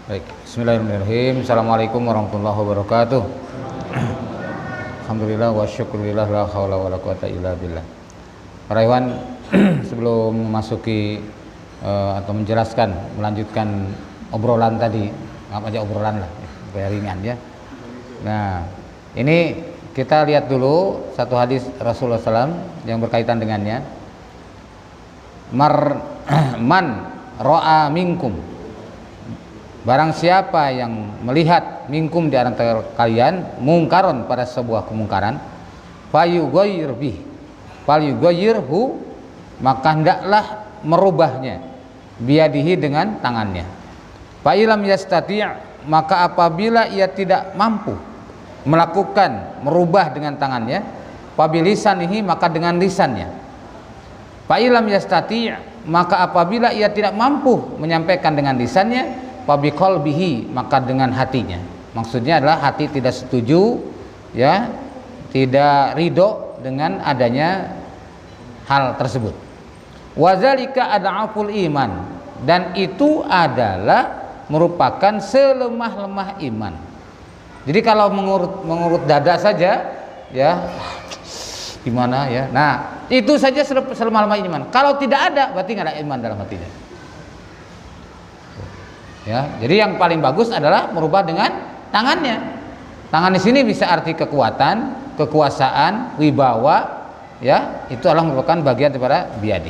Baik, bismillahirrahmanirrahim. Assalamualaikum warahmatullahi wabarakatuh. Alhamdulillah wa syukurillah la haula wa la quwata illa billah. Para ikhwan, sebelum memasuki atau menjelaskan, melanjutkan obrolan tadi, apa aja obrolan lah, supaya ringan ya. Nah, ini kita lihat dulu satu hadis Rasulullah SAW yang berkaitan dengannya. Man ro'a minkum, barang siapa yang melihat minkum di antara kalian mungkaron pada sebuah kemungkaran, falyughayyirhu, maka hendaklah merubahnya, biadihi, dengan tangannya. Fa ilam yastati', maka apabila ia tidak mampu melakukan merubah dengan tangannya, fa bilisanihi, maka dengan lisannya. Fa ilam yastati', maka apabila ia tidak mampu menyampaikan dengan lisannya, fabiqalbihi, maka dengan hatinya. Maksudnya adalah hati tidak setuju, ya, tidak ridho dengan adanya hal tersebut. Wazalika ad'aful iman, dan itu adalah merupakan selemah-lemah iman. Jadi kalau mengurut dada saja, ya, gimana ya? Nah, itu saja selemah-lemah iman. Kalau tidak ada, berarti nggak ada iman dalam hatinya. Ya, jadi yang paling bagus adalah merubah dengan tangannya. Tangan di sini bisa arti kekuatan, kekuasaan, wibawa, ya, itu adalah merupakan bagian daripada biadi.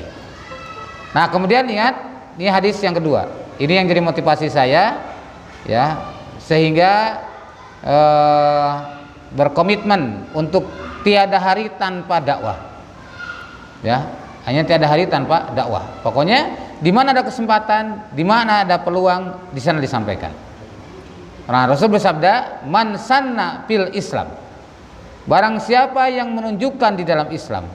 Nah, kemudian ingat, ini hadis yang kedua. Ini yang jadi motivasi saya, ya, sehingga berkomitmen untuk tiada hari tanpa dakwah. Ya, hanya tiada hari tanpa dakwah. Pokoknya di mana ada kesempatan, di mana ada peluang, di sana disampaikan. Nah, Rasul bersabda, "Man sanna fil Islam." Barang siapa yang menunjukkan di dalam Islam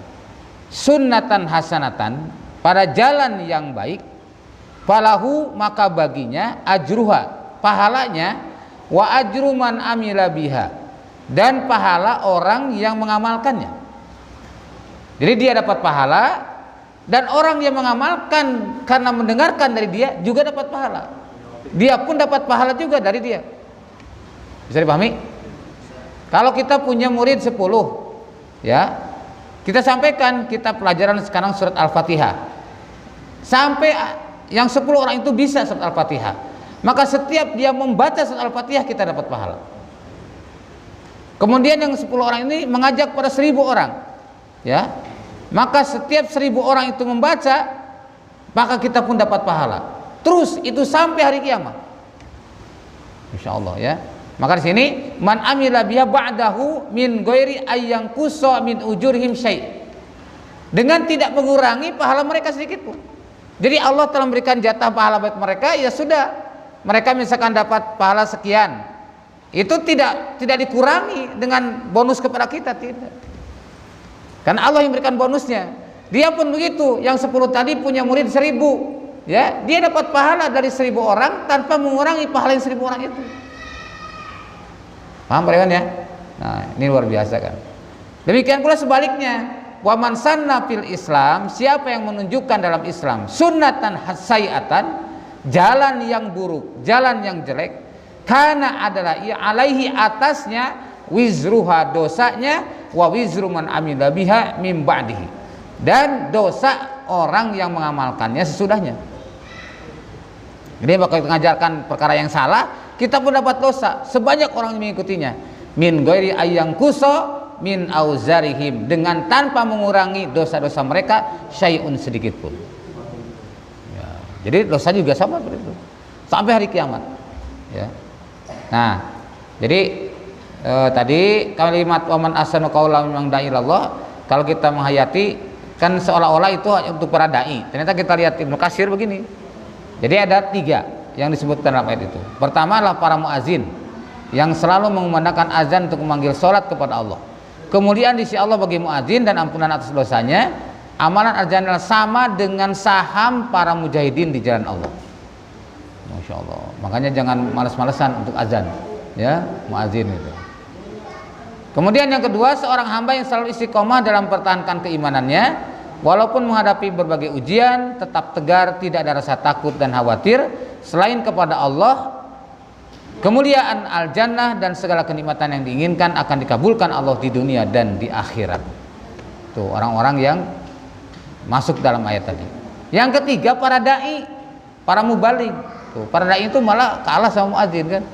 sunnatan hasanatan, pada jalan yang baik, falahu, maka baginya ajruha, pahalanya, wa ajru man amila biha, dan pahala orang yang mengamalkannya. Jadi dia dapat pahala, dan orang yang mengamalkan karena mendengarkan dari dia juga dapat pahala. Dia pun dapat pahala juga dari dia. Bisa dipahami? Kalau kita punya murid 10, ya, kita sampaikan kita pelajaran sekarang surat Al-Fatihah, sampai yang 10 orang itu bisa surat Al-Fatihah, maka setiap dia membaca surat Al-Fatihah kita dapat pahala. Kemudian yang 10 orang ini mengajak pada 1000 orang, ya, maka setiap 1000 orang itu membaca, maka kita pun dapat pahala. Terus itu sampai hari kiamat, insyaallah, ya. Maka di sini, man amila biha ba'dahu min ghairi ayyang kusa min ujurihim syai', dengan tidak mengurangi pahala mereka sedikit pun. Jadi Allah telah memberikan jatah pahala buat mereka, ya sudah, mereka misalkan dapat pahala sekian, itu tidak dikurangi dengan bonus kepada kita, tidak. Karena Allah yang memberikan bonusnya. Dia pun begitu, yang 10 tadi punya murid 1000, ya, dia dapat pahala dari 1000 orang tanpa mengurangi pahala yang 1000 orang itu. Paham kan ya? Nah, ini luar biasa kan. Demikian pula sebaliknya, wa man sanna fil Islam, siapa yang menunjukkan dalam Islam sunnatan hasayiatan, jalan yang buruk, jalan yang jelek, karena adalah alaihi, atasnya, wizruha, dosanya, wa wizru man amila biha mim ba'dihi, dan dosa orang yang mengamalkannya sesudahnya. Jadi bakal mengajarkan perkara yang salah, kita pun dapat dosa sebanyak orang yang mengikutinya. Min ghairi ayyang kusa min auzarihim, dengan tanpa mengurangi dosa-dosa mereka syai'un, sedikit pun. Ya, jadi dosa juga sama seperti itu sampai hari kiamat. Ya. Nah, jadi tadi kalimat waman ahsanu qaulan mimman da'a ilallah, kalau kita menghayati kan seolah-olah itu untuk para dai. Ternyata kita lihat Ibnu Katsir begini. Jadi ada 3 yang disebutkan dalam ayat itu. Pertama adalah para muazin yang selalu mengumandangkan azan untuk memanggil sholat kepada Allah. Kemudian di sisi Allah bagi muazin dan ampunan atas dosanya, amalan azan adalah sama dengan saham para mujahidin di jalan Allah. Masya Allah. Makanya jangan malas-malesan untuk azan, ya, muazin itu. Kemudian yang kedua, seorang hamba yang selalu istiqomah dalam mempertahankan keimanannya, walaupun menghadapi berbagai ujian, tetap tegar, tidak ada rasa takut dan khawatir selain kepada Allah, kemuliaan al-jannah dan segala kenikmatan yang diinginkan akan dikabulkan Allah di dunia dan di akhirat. Tuh orang-orang yang masuk dalam ayat tadi. Yang ketiga para dai, para mubaligh. Tuh, para dai itu malah kalah sama muadzin kan.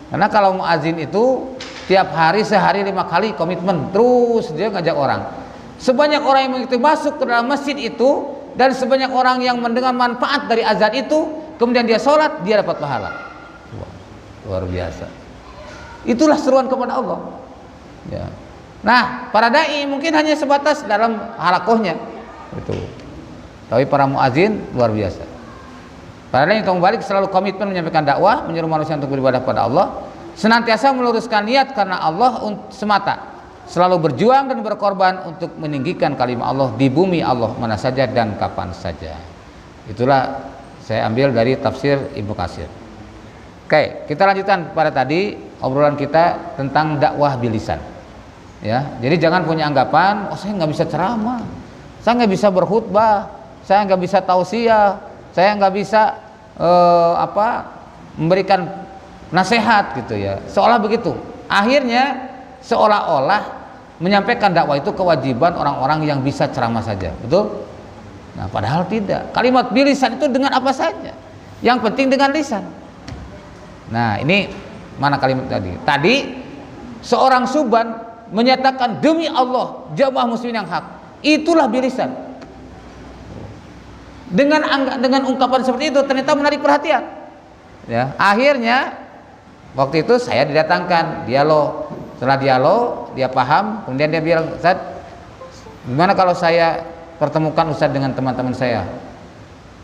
Karena kalau muadzin itu tiap hari sehari 5 kali komitmen terus dia ngajak orang. Sebanyak orang yang mengikuti masuk ke dalam masjid itu dan sebanyak orang yang mendengar manfaat dari azan itu, kemudian dia sholat, dia dapat pahala. Luar biasa. Itulah seruan kepada Allah. Ya. Nah, para dai mungkin hanya sebatas dalam halakohnya, itu. Tapi para muazin luar biasa. Para dai yang balik selalu komitmen menyampaikan dakwah, menyeru manusia untuk beribadah kepada Allah, senantiasa meluruskan niat karena Allah semata, selalu berjuang dan berkorban untuk meninggikan kalimat Allah di bumi Allah mana saja dan kapan saja. Itulah saya ambil dari tafsir Ibnu Katsir. Oke, kita lanjutkan pada tadi obrolan kita tentang dakwah bilisan. Ya, jadi jangan punya anggapan, oh saya nggak bisa ceramah, saya nggak bisa berkhutbah, saya nggak bisa tausiah, saya nggak bisa memberikan nasihat gitu ya. Seolah begitu. Akhirnya seolah-olah menyampaikan dakwah itu kewajiban orang-orang yang bisa ceramah saja, betul? Nah, padahal tidak. Kalimat bilisan itu dengan apa saja. Yang penting dengan lisan. Nah, ini mana kalimat tadi? Tadi seorang suban menyatakan demi Allah jamaah muslimin yang hak. Itulah bilisan. Dengan ungkapan seperti itu ternyata menarik perhatian. Ya, akhirnya waktu itu saya didatangkan dialog. Setelah dialog, dia paham, kemudian dia bilang, "Ustaz, gimana kalau saya pertemukan Ustaz dengan teman-teman saya?"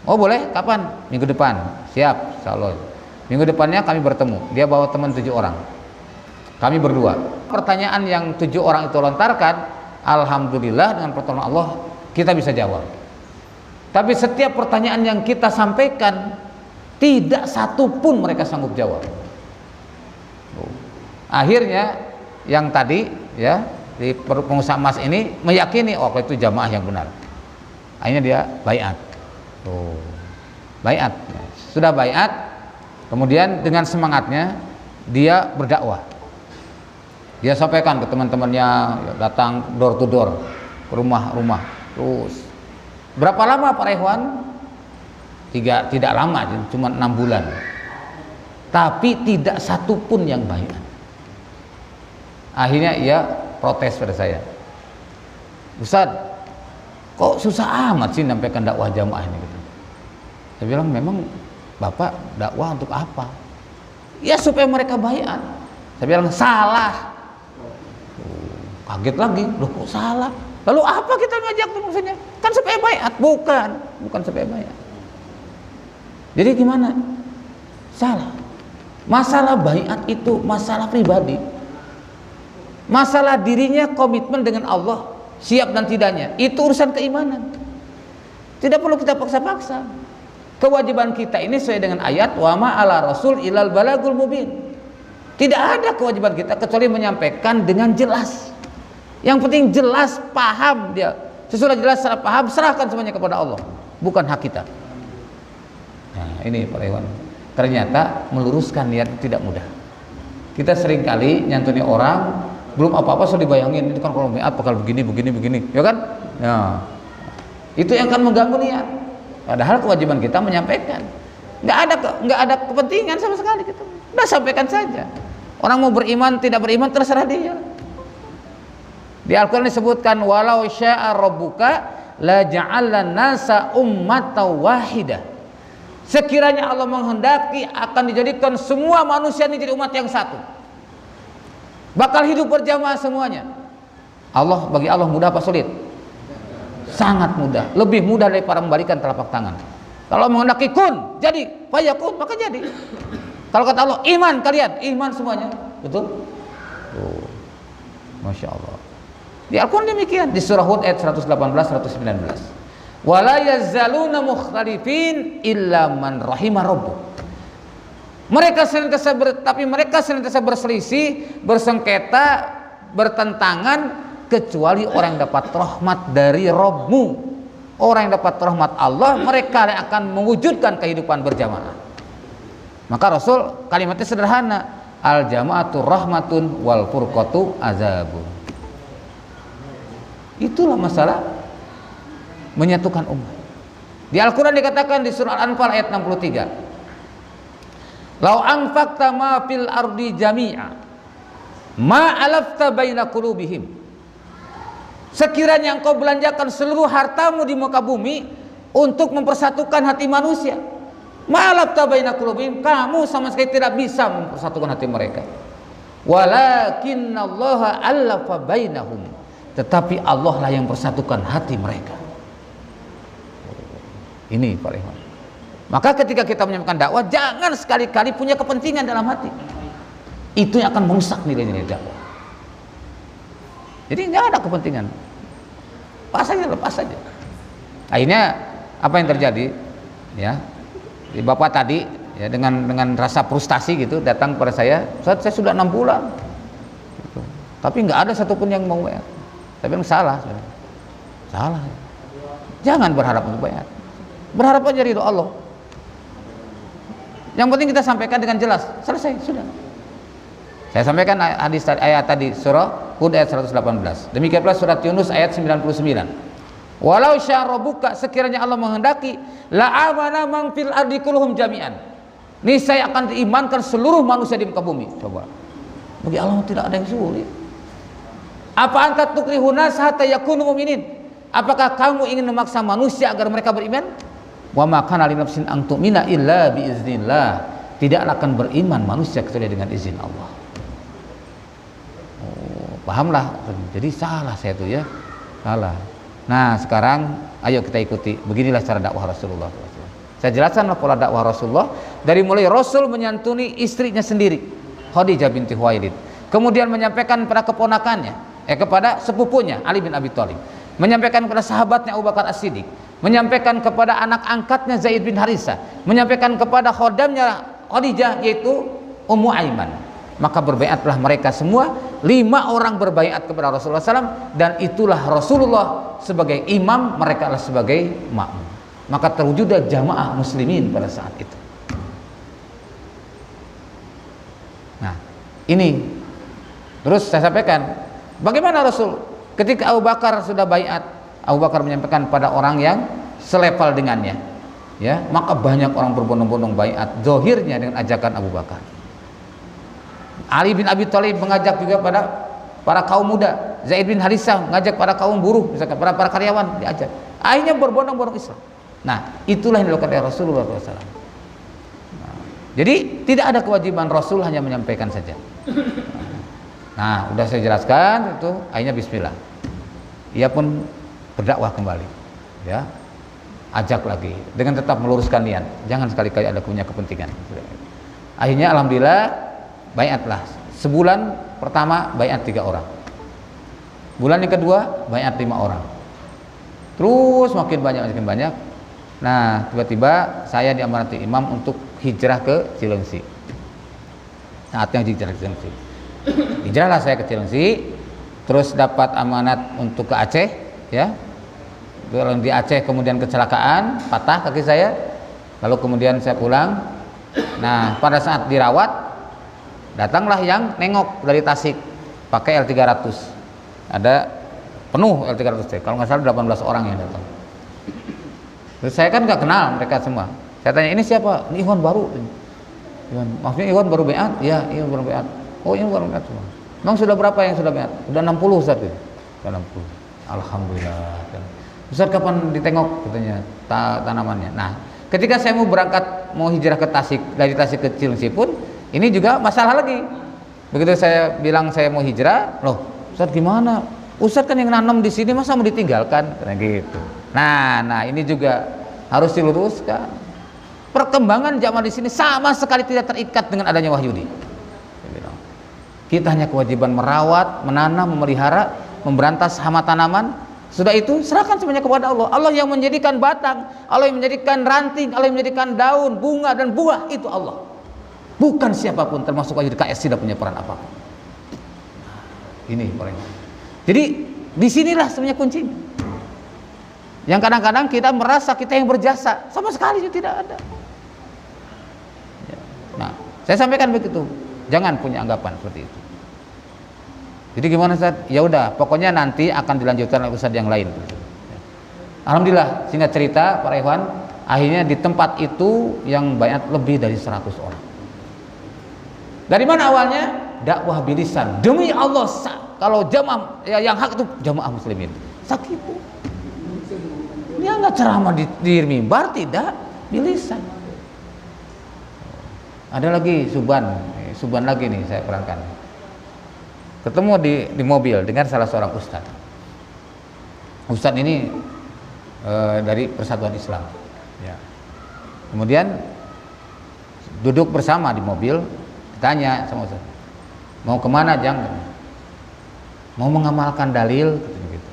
"Oh, boleh, kapan?" "Minggu depan." "Siap, insyaallah." Minggu depannya kami bertemu. Dia bawa teman 7 orang. Kami berdua. Pertanyaan yang 7 orang itu lontarkan, alhamdulillah dengan pertolongan Allah kita bisa jawab. Tapi setiap pertanyaan yang kita sampaikan tidak satu pun mereka sanggup jawab. Akhirnya yang tadi ya di pengusaha emas ini meyakini itu jamaah yang benar. Akhirnya dia baiat. Baiat. Sudah baiat, kemudian dengan semangatnya dia berdakwah. Dia sampaikan ke teman-temannya, datang door to door, ke rumah-rumah. Terus berapa lama Pak Rehwan? Tidak lama, cuma 6 bulan. Tapi tidak satu pun yang baiat. Akhirnya ia protes pada saya, "Ustaz, kok susah amat sih menyampaikan dakwah jamaah ini?" Gitu. Saya bilang, "Memang Bapak dakwah untuk apa?" "Ya supaya mereka baiat." Saya bilang, "Salah." Kaget lagi, "Loh kok salah? Lalu apa kita ngajak tuh maksudnya? Kan supaya baiat." Bukan supaya baiat. Jadi gimana? Salah. Masalah baiat itu masalah pribadi. Masalah dirinya komitmen dengan Allah, siap dan tidaknya, itu urusan keimanan. Tidak perlu kita paksa-paksa. Kewajiban kita ini sesuai dengan ayat wa ma ala rasul ilal balagul mubin. Tidak ada kewajiban kita kecuali menyampaikan dengan jelas. Yang penting jelas, paham dia. Sesudah jelas, secara paham, serahkan semuanya kepada Allah, bukan hak kita. Nah, ini Pak Iwan. Ternyata meluruskan niat tidak mudah. Kita seringkali nyantuni orang belum apa-apa sudah dibayangin, itu kan kalau baiat bakal begini, ya kan? Ya. Itu yang akan mengganggu niat. Padahal kewajiban kita menyampaikan. Nggak ada kepentingan sama sekali gitu. Udah sampaikan saja. Orang mau beriman tidak beriman terserah dia. Di Al-Qur'an disebutkan walau syaa rabbuka la ja'alan nasa ummatan wahidah. Sekiranya Allah menghendaki akan dijadikan semua manusia ini jadi umat yang satu. Bakal hidup berjamaah semuanya. Bagi Allah mudah apa sulit? Sangat mudah. Lebih mudah daripada membalikan telapak tangan. Kalau menghendaki kun, jadi fayakun, maka jadi. Kalau kata Allah, iman kalian, iman semuanya. Betul? Masya Allah. Di Al-Quran demikian. Di surah Hud ayat 118-119. Wala yazaluna mukhtalifin illa man rahimah rabbuk. Mereka senantiasa berselisih, bersengketa, bertentangan, kecuali orang yang dapat rahmat dari Rabbmu. Orang yang dapat rahmat Allah, mereka yang akan mewujudkan kehidupan berjamaah. Maka Rasul kalimatnya sederhana, al jama'atu rahmatun wal furqatu azabun. Itulah masalah menyatukan umat. Di Al-Quran dikatakan di surah Al-Anfal ayat 63, lau anfaqta ma fil ardi jami'a ma alafta baina qulubihim. Sekiranya engkau belanjakan seluruh hartamu di muka bumi untuk mempersatukan hati manusia, ma alafta baina qulubihim, kamu sama sekali tidak bisa mempersatukan hati mereka. Walakinnallaha allafa bainahum, tetapi Allah lah yang persatukan hati mereka. Ini paling. Maka ketika kita menyampaikan dakwah, jangan sekali-kali punya kepentingan dalam hati. Itu yang akan merusak nilai-nilai dakwah. Jadi nggak ada kepentingan. Lepas saja. Akhirnya apa yang terjadi? Ya, Bapak tadi ya dengan rasa frustasi gitu datang kepada saya. Ustaz, saya sudah 6 bulan. Gitu. Tapi nggak ada satupun yang mau bayar. Tapi yang salah. Salah. Jangan berharap untuk bayar. Berharap aja ridho Allah. Yang penting kita sampaikan dengan jelas. Selesai, sudah. Saya sampaikan hadis ayat tadi surah Hud ayat 118. Demikian pula surat Yunus ayat 99. Walau syarabuka, sekiranya Allah menghendaki, la amana man fil ardi kulluhum jami'an. Niscaya akan diimankan seluruh manusia di muka bumi. Coba. Bagi Allah tidak ada yang sulit. Apa anta tukrihun nas hatta yakunu mu'minin? Apakah kamu ingin memaksa manusia agar mereka beriman? Wa ma kana li nafsin an tu'mina illa bi iznillah. Tidaklah akan beriman manusia kecuali dengan izin Allah. Oh, pahamlah. Jadi salah saya tuh ya. Salah. Nah, sekarang ayo kita ikuti. Beginilah cara dakwah Rasulullah SAW. Saya jelaskanlah pola dakwah Rasulullah dari mulai Rasul menyantuni istrinya sendiri, Khadijah binti Khuwailid. Kemudian menyampaikan kepada keponakannya, kepada sepupunya Ali bin Abi Thalib. Menyampaikan kepada sahabatnya Abu Bakar As-Siddiq, menyampaikan kepada anak angkatnya Zaid bin Harisah, menyampaikan kepada khodamnya Khadijah yaitu Ummu Aiman. Maka berbaiatlah mereka semua, 5 orang berbaiat kepada Rasulullah SAW, dan itulah Rasulullah sebagai imam, mereka adalah sebagai makmum. Maka terwujudlah jamaah muslimin pada saat itu. Nah, ini terus saya sampaikan bagaimana Rasul ketika Abu Bakar sudah baiat, Abu Bakar menyampaikan pada orang yang selevel dengannya, ya, maka banyak orang berbondong-bondong baiat zahirnya dengan ajakan Abu Bakar. Ali bin Abi Thalib mengajak juga pada para kaum muda, Zaid bin Harisah mengajak para kaum buruh, misalkan para karyawan diajak. Akhirnya berbondong-bondong Islam. Nah, itulah yang dilakukan oleh Rasulullah SAW. Nah, jadi tidak ada kewajiban Rasul, hanya menyampaikan saja. Nah, udah saya jelaskan itu, akhirnya bismillah. Ia pun berdakwah kembali, ya, ajak lagi dengan tetap meluruskan niat, jangan sekali-kali ada punya kepentingan. Akhirnya alhamdulillah baiatlah. Sebulan pertama baiat 3 orang, bulan yang kedua baiat 5 orang, terus makin banyak. Nah, tiba-tiba saya diamanati imam untuk hijrah ke Cilengsi. Saatnya hijrah ke Cilengsi. Hijrahlah saya ke Cilengsi, terus dapat amanat untuk ke Aceh, ya. Di Aceh kemudian kecelakaan, patah kaki saya, lalu kemudian saya pulang. Nah, pada saat dirawat, datanglah yang nengok dari Tasik pakai L300, ada penuh L300, kalau nggak salah 18 orang yang datang. Terus saya kan nggak kenal mereka semua. Saya tanya, ini siapa? Ini Ikhwan baru. Maksudnya Ikhwan baru baiat? Iya, Ikhwan baru baiat. Oh, ini baru baiat semua. Memang sudah berapa yang sudah baiat? Sudah 60 Ustaz. Sudah 60. Alhamdulillah. Ustaz, kapan ditengok katanya tanamannya? Nah, ketika saya mau berangkat, mau hijrah ke Tasik, dari Tasik ke Cilengsi pun ini juga masalah lagi. Begitu saya bilang saya mau hijrah, loh, Ustaz gimana? Ustaz kan yang nanam di sini, masa mau ditinggalkan? Kayak gitu. Nah, ini juga harus diluruskan. Perkembangan zaman di sini sama sekali tidak terikat dengan adanya Wahyudi. Kita hanya kewajiban merawat, menanam, memelihara, memberantas hama tanaman. Sudah itu serahkan semuanya kepada Allah. Allah yang menjadikan batang, Allah yang menjadikan ranting, Allah yang menjadikan daun, bunga dan buah, itu Allah. Bukan siapapun, termasuk Wahyudi KS tidak punya peran apapun. Ini poinnya. Jadi disinilah sebenarnya kuncinya. Yang kadang-kadang kita merasa kita yang berjasa, sama sekali itu tidak ada. Nah, Saya sampaikan begitu, jangan punya anggapan seperti itu. Jadi gimana Ustaz? Ya udah, pokoknya nanti akan dilanjutkan oleh ustaz yang lain. Alhamdulillah, singkat cerita para ikhwan, akhirnya di tempat itu yang banyak lebih dari 100 orang. Dari mana awalnya? Dakwah bilisan. Demi Allah, kalau jamaah ya, yang hak itu jamaah muslimin. Sakit. Dia nggak ceramah di mimbar, tidak, bilisan. Ada lagi Suban lagi nih saya perankan. Ketemu di mobil dengan salah seorang ustadz. Ustadz ini dari Persatuan Islam. Ya. Kemudian duduk bersama di mobil, ditanya sama ustadz, mau kemana Jang? Mau mengamalkan dalil, gitu.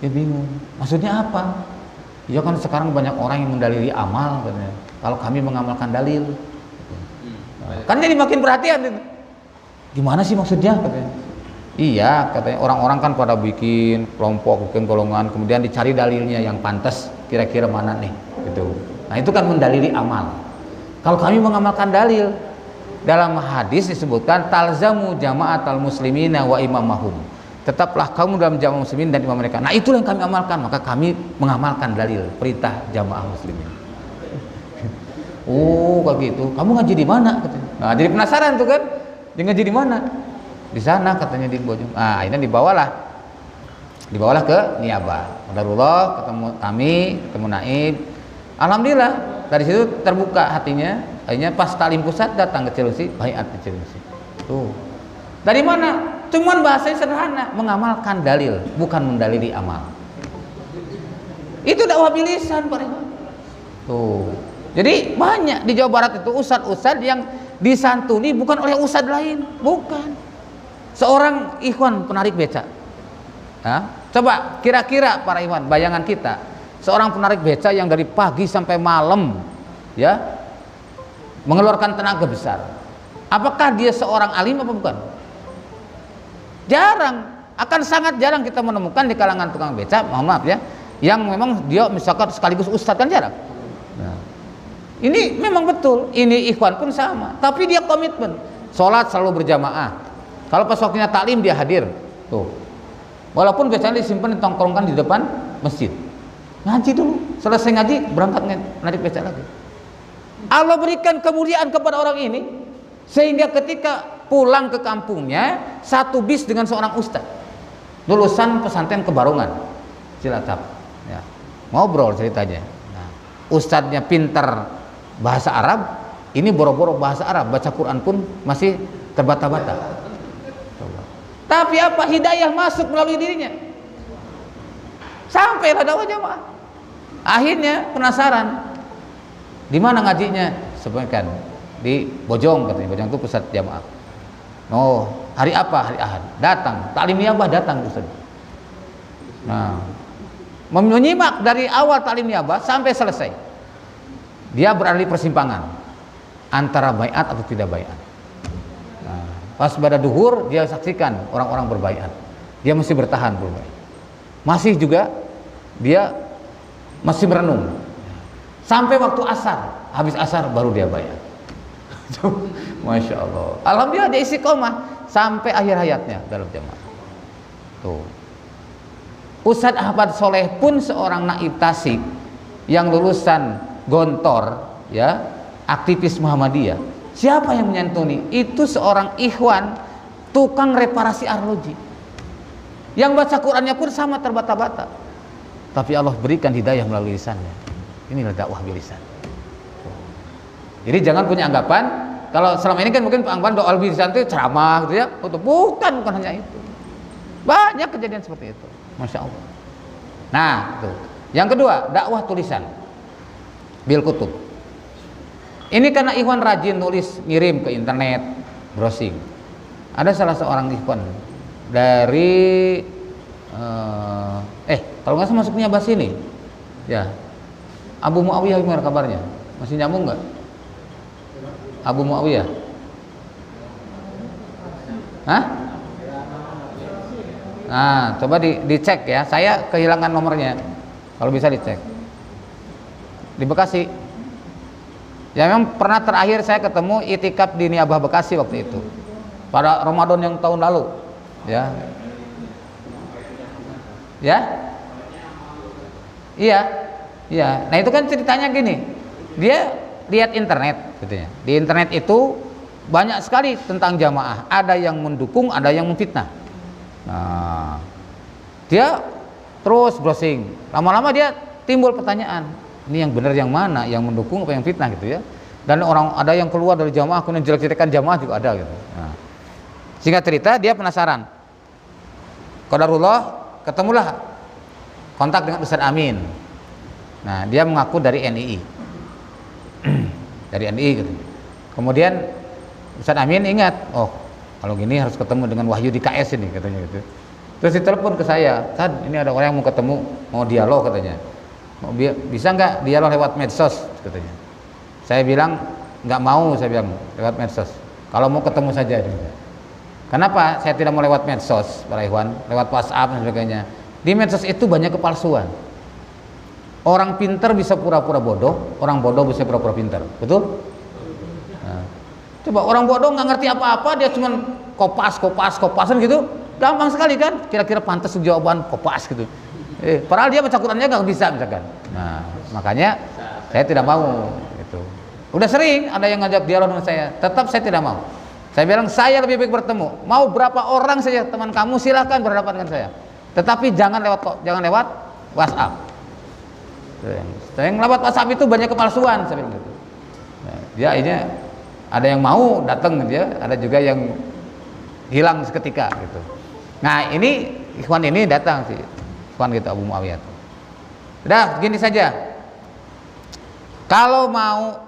Dia bingung. Maksudnya apa? Ya kan sekarang banyak orang yang mendalili amal, katanya. Kalau kami mengamalkan dalil, kan jadi makin perhatian. Gimana sih maksudnya? Katanya. Iya, katanya orang-orang kan pada bikin kelompok, bikin golongan, kemudian dicari dalilnya yang pantas, kira-kira mana nih, gitu. Nah itu kan mendalili amal. Kalau kami mengamalkan dalil, dalam hadis disebutkan talzamu jama'atal muslimina wa imamahum. Tetaplah kamu dalam jamaah muslimin dan imam mereka. Nah itulah yang kami amalkan, maka kami mengamalkan dalil perintah jamaah muslimin. Oh kayak gitu. Kamu ngaji di mana? Katanya. Nah jadi penasaran tuh kan, dia ngaji di mana? Di sana katanya di Bojong. Nah akhirnya dibawalah ke Niabah. Qadarullah, ketemu kami, ketemu Naib. Alhamdulillah dari situ terbuka hatinya. Akhirnya pas Taklim Pusat datang ke Cilengsi, baiat ke Cilengsi. Tuh. Dari mana? Cuman bahasanya sederhana, mengamalkan dalil, bukan mendalili amal. Itu dakwah bilisan, Pak. Tuh. Jadi banyak di Jawa Barat itu ustadz-ustadz yang disantuni bukan oleh ustadz lain, bukan. Seorang ikhwan penarik beca. Coba kira-kira para ikhwan, bayangan kita, seorang penarik beca yang dari pagi sampai malam, ya, mengeluarkan tenaga besar. Apakah dia seorang alim apa bukan? Jarang, akan sangat jarang kita menemukan di kalangan tukang beca, mohon maaf ya, yang memang dia misalkan sekaligus ustadz, kan jarang. Nah, ini memang betul, ini ikhwan pun sama, tapi dia komitmen, sholat selalu berjamaah. Kalau pas waktunya taklim dia hadir, tuh. Walaupun becanya disimpan ditongkrongkan di depan masjid, ngaji dulu, selesai ngaji berangkat narik beca lagi. Allah berikan kemuliaan kepada orang ini sehingga ketika pulang ke kampungnya satu bis dengan seorang ustadz lulusan pesantren Kebarongan Cilacap, ya. Ngobrol ceritanya. Nah, ustadznya pintar bahasa Arab, ini boro-boro bahasa Arab, baca Quran pun masih terbata-bata. Tapi apa, hidayah masuk melalui dirinya, sampailah dakwah jamaah. Akhirnya penasaran, di mana ngajinya? Sebenarnya di Bojong, katanya. Bojong itu pusat jamaah. Oh, hari apa? Hari Ahad. Datang, Taklim Niabah datang Ustaz. Nah, menyimak dari awal Taklim Niabah sampai selesai. Dia berada di persimpangan antara baiat atau tidak baiat. Nah, pas pada duhur dia saksikan orang-orang berbaiat. Dia masih bertahan berbaiat. Masih juga dia masih merenung. Sampai waktu asar, habis asar baru dia baiat. Masya Allah. Alhamdulillah dia istiqomah sampai akhir hayatnya dalam jamaah. Tuh. Ustadz Ahmad Soleh pun seorang naib Tasik yang lulusan Gontor, ya, aktivis Muhammadiyah. Siapa yang menyantuni? Itu seorang ikhwan tukang reparasi arloji. Yang baca Qurannya pun sama terbata-bata. Tapi Allah berikan hidayah melalui lisannya. Inilah dakwah bilisan. Jadi jangan punya anggapan kalau selama ini kan mungkin anggapan doa bilisan itu ceramah gitu ya. Bukan hanya itu. Banyak kejadian seperti itu. Masya Allah. Nah, itu. Yang kedua, dakwah tulisan. Bil kutub. Ini karena ikhwan rajin nulis, ngirim ke internet, browsing. Ada salah seorang ikhwan dari kalau nggak salah masuknya bahas ini, ya, Abu Muawiyah, gimana kabarnya? Masih nyambung nggak? Abu Muawiyah? Hah? Nah, coba dicek ya. Saya kehilangan nomornya. Kalau bisa dicek. Di Bekasi. Ya memang pernah terakhir saya ketemu itikaf di Niabah Bekasi waktu itu. Pada Ramadan yang tahun lalu. Ya. Ya? Iya. Iya. Nah, itu kan ceritanya gini. Dia lihat internet katanya. Di internet itu banyak sekali tentang jamaah. Ada yang mendukung, ada yang memfitnah. Nah, dia terus browsing. Lama-lama dia timbul pertanyaan, ini yang benar yang mana, yang mendukung apa yang fitnah gitu ya. Dan orang ada yang keluar dari jamaah kemudian jelek-jelekan jamaah juga ada gitu. Nah, singkat cerita dia penasaran. Qadarullah ketemulah kontak dengan Ustaz Amin. Nah, dia mengaku dari NII. Dari NII gitu. Kemudian Ustaz Amin ingat, oh kalau gini harus ketemu dengan Wahyu di KS ini katanya gitu. Terus ditelepon ke saya, Tad, ini ada orang yang mau ketemu, mau dialog katanya. Bisa nggak dialog lewat medsos katanya. Saya bilang nggak mau, saya bilang lewat medsos. Kalau mau ketemu saja. Kenapa saya tidak mau lewat medsos, para ikhwan, lewat WhatsApp dan sebagainya? Di medsos itu banyak kepalsuan. Orang pintar bisa pura-pura bodoh, orang bodoh bisa pura-pura pintar, betul? Nah, coba orang bodoh nggak ngerti apa-apa, dia cuma kopasan gitu, gampang sekali kan? Kira-kira pantas jawaban kopas gitu. Padahal dia baca Qurannya nggak bisa misalkan. Nah, makanya saya tidak mau. Gitu. Udah sering ada yang ngajak dialog dengan saya, tetap saya tidak mau. Saya bilang saya lebih baik bertemu. Mau berapa orang saja teman kamu silahkan berhadapan dengan saya. Tetapi jangan lewat WhatsApp. Yang lewat WhatsApp itu banyak kepalsuan, saya bilang gitu. Nah, dia ini ada yang mau datang dia, ada juga yang hilang seketika gitu. Nah, ini ikhwan ini datang sih. Ikhwan gitu Abu Muawiyah. Udah, gini saja. Kalau mau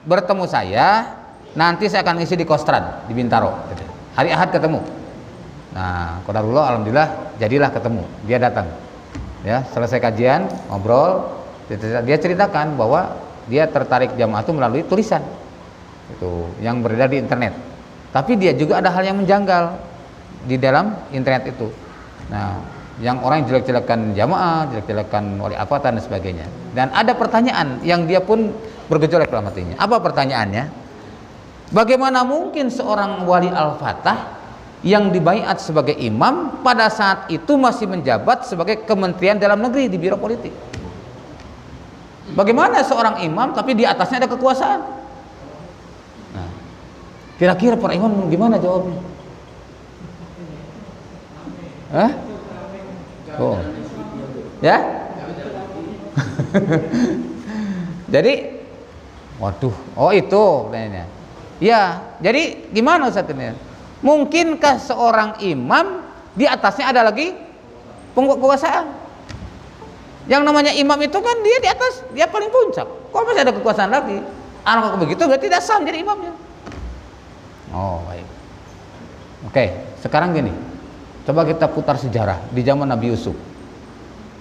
bertemu saya, nanti saya akan ngisi di Kostrad di Bintaro gitu. Hari Ahad ketemu. Nah, qadarullah alhamdulillah jadilah ketemu. Dia datang. Ya, selesai kajian, ngobrol, dia ceritakan bahwa dia tertarik jamaah itu melalui tulisan. Itu yang beredar di internet. Tapi dia juga ada hal yang menjanggal di dalam internet itu. Nah, yang orang jelek-jelekan jamaah, jelek-jelekan wali al-fatah dan sebagainya. Dan ada pertanyaan yang dia pun bergejolak dalam hatinya. Apa pertanyaannya? Bagaimana mungkin seorang wali al-fatah yang dibaiat sebagai imam pada saat itu masih menjabat sebagai kementerian dalam negeri di biro politik? Bagaimana seorang imam tapi di atasnya ada kekuasaan? Nah, kira-kira para imam gimana jawabnya? Hah? Oh, ya? Jadi, waduh, oh itu pertanyaannya. Ya, jadi gimana Ustaz ini? Mungkinkah seorang imam di atasnya ada lagi kekuasaan? Yang namanya imam itu kan dia di atas, dia paling puncak. Kok masih ada kekuasaan lagi? Kalau begitu berarti tidak sah jadi imamnya. Oh, baik. Oke, sekarang gini. Coba kita putar sejarah di zaman Nabi Yusuf.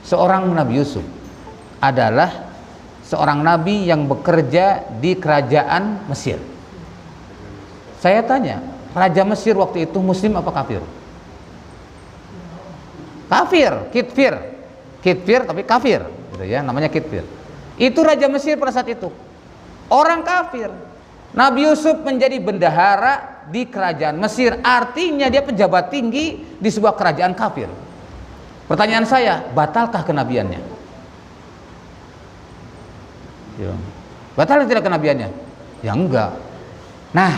Seorang Nabi Yusuf adalah seorang nabi yang bekerja di kerajaan Mesir. Saya tanya, Raja Mesir waktu itu muslim apa kafir? Kafir, kitfir tapi kafir, gitu ya, namanya kitfir. Itu Raja Mesir pada saat itu. Orang kafir. Nabi Yusuf menjadi bendahara di kerajaan Mesir, artinya dia pejabat tinggi di sebuah kerajaan kafir. Pertanyaan saya, batalkah kenabiannya? Ya. Batal tidak kenabiannya? Ya enggak. Nah,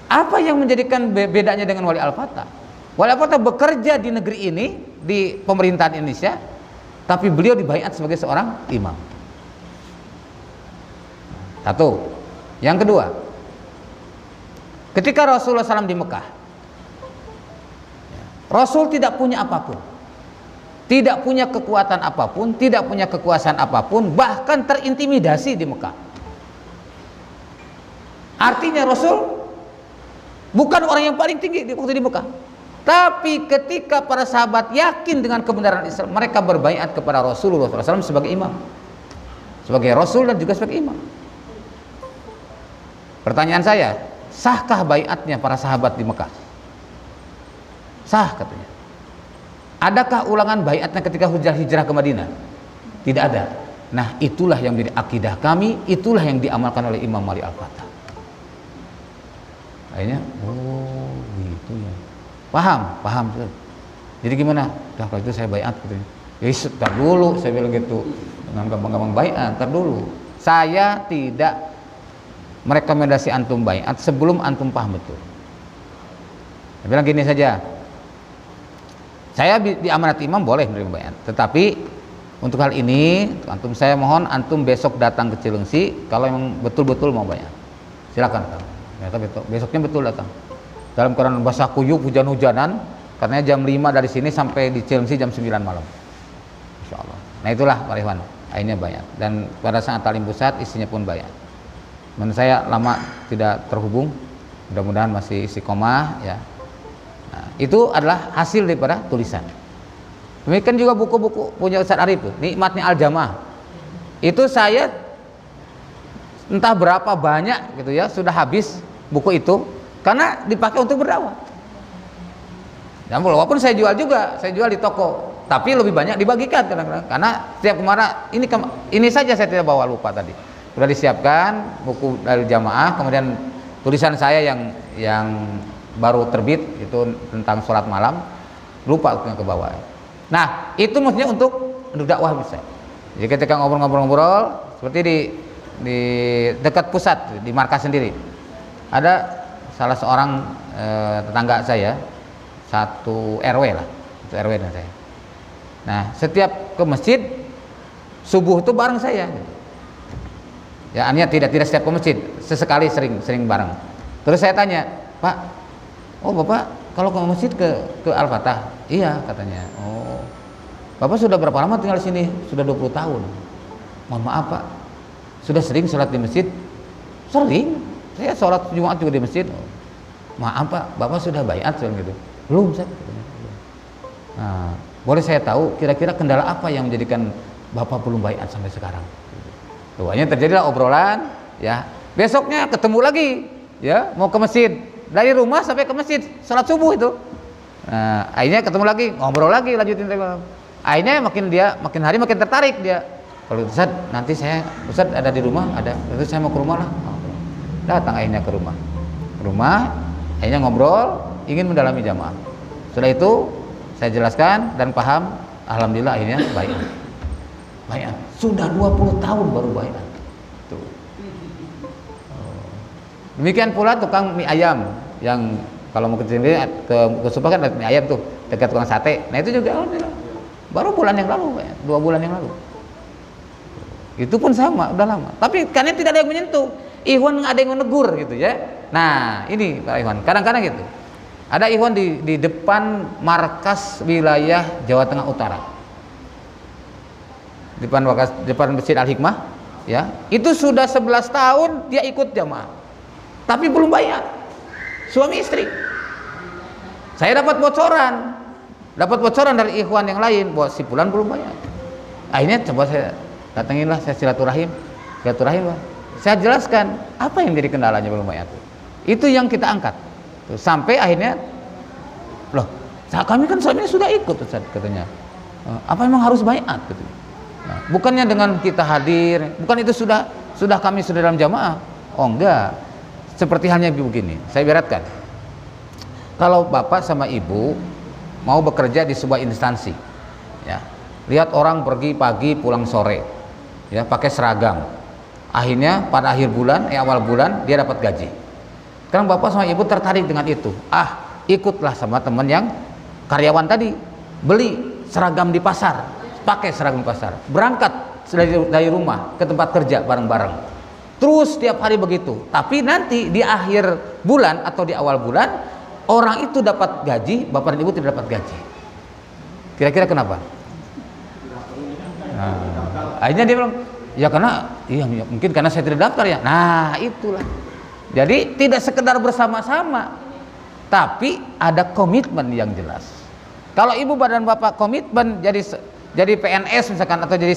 apa yang menjadikan bedanya dengan wali al-fatah? Wali al-fatah bekerja di negeri ini, di pemerintahan Indonesia, tapi beliau dibaiat sebagai seorang imam. Satu. Yang kedua, ketika Rasulullah SAW di Mekah, Rasul tidak punya apapun, tidak punya kekuatan apapun, tidak punya kekuasaan apapun, bahkan terintimidasi di Mekah. Artinya Rasul bukan orang yang paling tinggi waktu di Mekah. Tapi ketika para sahabat yakin dengan kebenaran Islam, mereka berbaiat kepada Rasulullah SAW sebagai imam, sebagai Rasul dan juga sebagai imam. Pertanyaan saya, sahkah baiatnya para sahabat di Mekah? Sah katanya. Adakah ulangan baiatnya ketika hijrah ke Madinah? Tidak ada. Nah, itulah yang menjadi akidah kami, itulah yang diamalkan oleh Imam Ali Al-Fatah. Akhirnya, oh gitu ya. Paham. Jadi gimana? Dah kalau itu saya baiat gitu. Ya, tar dulu, saya bilang gitu. Dengan gampang-gampang baiat, tar dulu. Saya tidak merekomendasi antum baiat sebelum antum paham betul. Saya bilang gini saja. Saya diamanati imam boleh menerima baiat, tetapi untuk hal ini antum, saya mohon antum besok datang ke Cilengsi kalau memang betul-betul mau baiat. Silakan. Ya, tapi besoknya betul datang. Dalam keadaan basah kuyup, hujan-hujanan, karena jam 5 dari sini sampai di Cilengsi jam 9 malam. Insyaallah. Nah, itulah Pak Ikhwan, akhirnya baiat. Dan pada saat talim pusat isinya pun baiat. Menurut saya lama tidak terhubung, mudah-mudahan masih istiqomah ya. Nah, itu adalah hasil daripada tulisan. Demikian juga buku-buku punya Ustaz Arif tuh, Nikmatnya Al-Jamaah. Itu saya entah berapa banyak gitu ya, sudah habis buku itu karena dipakai untuk berdakwah. Dan walaupun saya jual juga, saya jual di toko, tapi lebih banyak dibagikan kadang-kadang. Karena setiap kemarin ini saja saya tidak bawa, lupa tadi. Sudah disiapkan buku dari jamaah, kemudian tulisan saya yang baru terbit itu tentang sholat malam, lupa ke bawah. Nah, itu maksudnya untuk dakwah bisa. Jadi ketika ngobrol-ngobrol seperti di dekat pusat, di markas sendiri, ada salah seorang tetangga saya, satu RW lah, satu RW dengan saya. Nah, setiap ke masjid subuh itu bareng saya. Ya, artinya tidak setiap ke masjid, sesekali sering bareng. Terus saya tanya, Pak, oh Bapak kalau ke masjid ke Al-Fatah? Iya, katanya. Oh, Bapak sudah berapa lama tinggal di sini? Sudah 20 tahun. Mohon maaf Pak, sudah sering sholat di masjid? Sering, saya sholat Jumat juga di masjid. Maaf Pak, Bapak sudah baiat gitu? Belum, Ustaz. Nah, boleh saya tahu kira-kira kendala apa yang menjadikan Bapak belum baiat sampai sekarang? Tuanya terjadilah obrolan, ya. Besoknya ketemu lagi, ya, mau ke masjid. Dari rumah sampai ke masjid, sholat subuh itu. Nah, akhirnya ketemu lagi, ngobrol lagi, lanjutin. Akhirnya makin hari makin tertarik dia. Kalau Ustaz, nanti Ustaz ada di rumah, ada. Terus saya mau ke rumah lah. Datang akhirnya ke rumah. Akhirnya ngobrol, ingin mendalami jamaah. Setelah itu saya jelaskan dan paham, alhamdulillah akhirnya baiat. Sudah 20 tahun baru baiat. Tuh. Demikian pula tukang mie ayam yang kalau mau ke sini ke Subang kan ada mie ayam tuh dekat tukang sate. Nah, itu juga alhamdulillah baru bulan yang lalu, 2 bulan yang lalu. Itu pun sama, udah lama. Tapi karena tidak ada yang menyentuh, ikhwan nggak ada yang menegur gitu ya. Nah, ini Pak Ikhwan, kadang-kadang gitu. Ada ikhwan di depan markas wilayah Jawa Tengah Utara. Depan Masjid Al-Hikmah, ya. Itu sudah 11 tahun dia ikut jamaah. Tapi belum bayar. Suami istri. Saya dapat bocoran dari ikhwan yang lain bahwa si fulan belum bayar. Akhirnya coba saya datanginlah, saya silaturahim Pak. Saya jelaskan apa yang jadi kendalanya belum bayar. Itu yang kita angkat. Tuh, sampai akhirnya loh, kami kan suaminya sudah ikut Ustaz, katanya. Apa memang harus baiat gitu. Nah, bukannya dengan kita hadir, bukan itu sudah kami sudah dalam jamaah. Oh enggak. Seperti halnya begini, saya beratkan. Kalau bapak sama ibu mau bekerja di sebuah instansi, ya, lihat orang pergi pagi pulang sore, ya, pakai seragam. Akhirnya pada akhir bulan, awal bulan dia dapat gaji. Sekarang bapak sama ibu tertarik dengan itu. Ikutlah sama teman yang karyawan tadi, beli seragam di pasar, pakai seragam pasar, berangkat dari rumah ke tempat kerja bareng-bareng. Terus setiap hari begitu. Tapi nanti di akhir bulan atau di awal bulan orang itu dapat gaji, bapak dan ibu tidak dapat gaji. Kira-kira kenapa? Nah, akhirnya dia bilang, ya karena mungkin karena saya tidak daftar ya. Nah, itulah. Jadi tidak sekedar bersama-sama, tapi ada komitmen yang jelas. Kalau ibu dan bapak komitmen jadi PNS misalkan atau jadi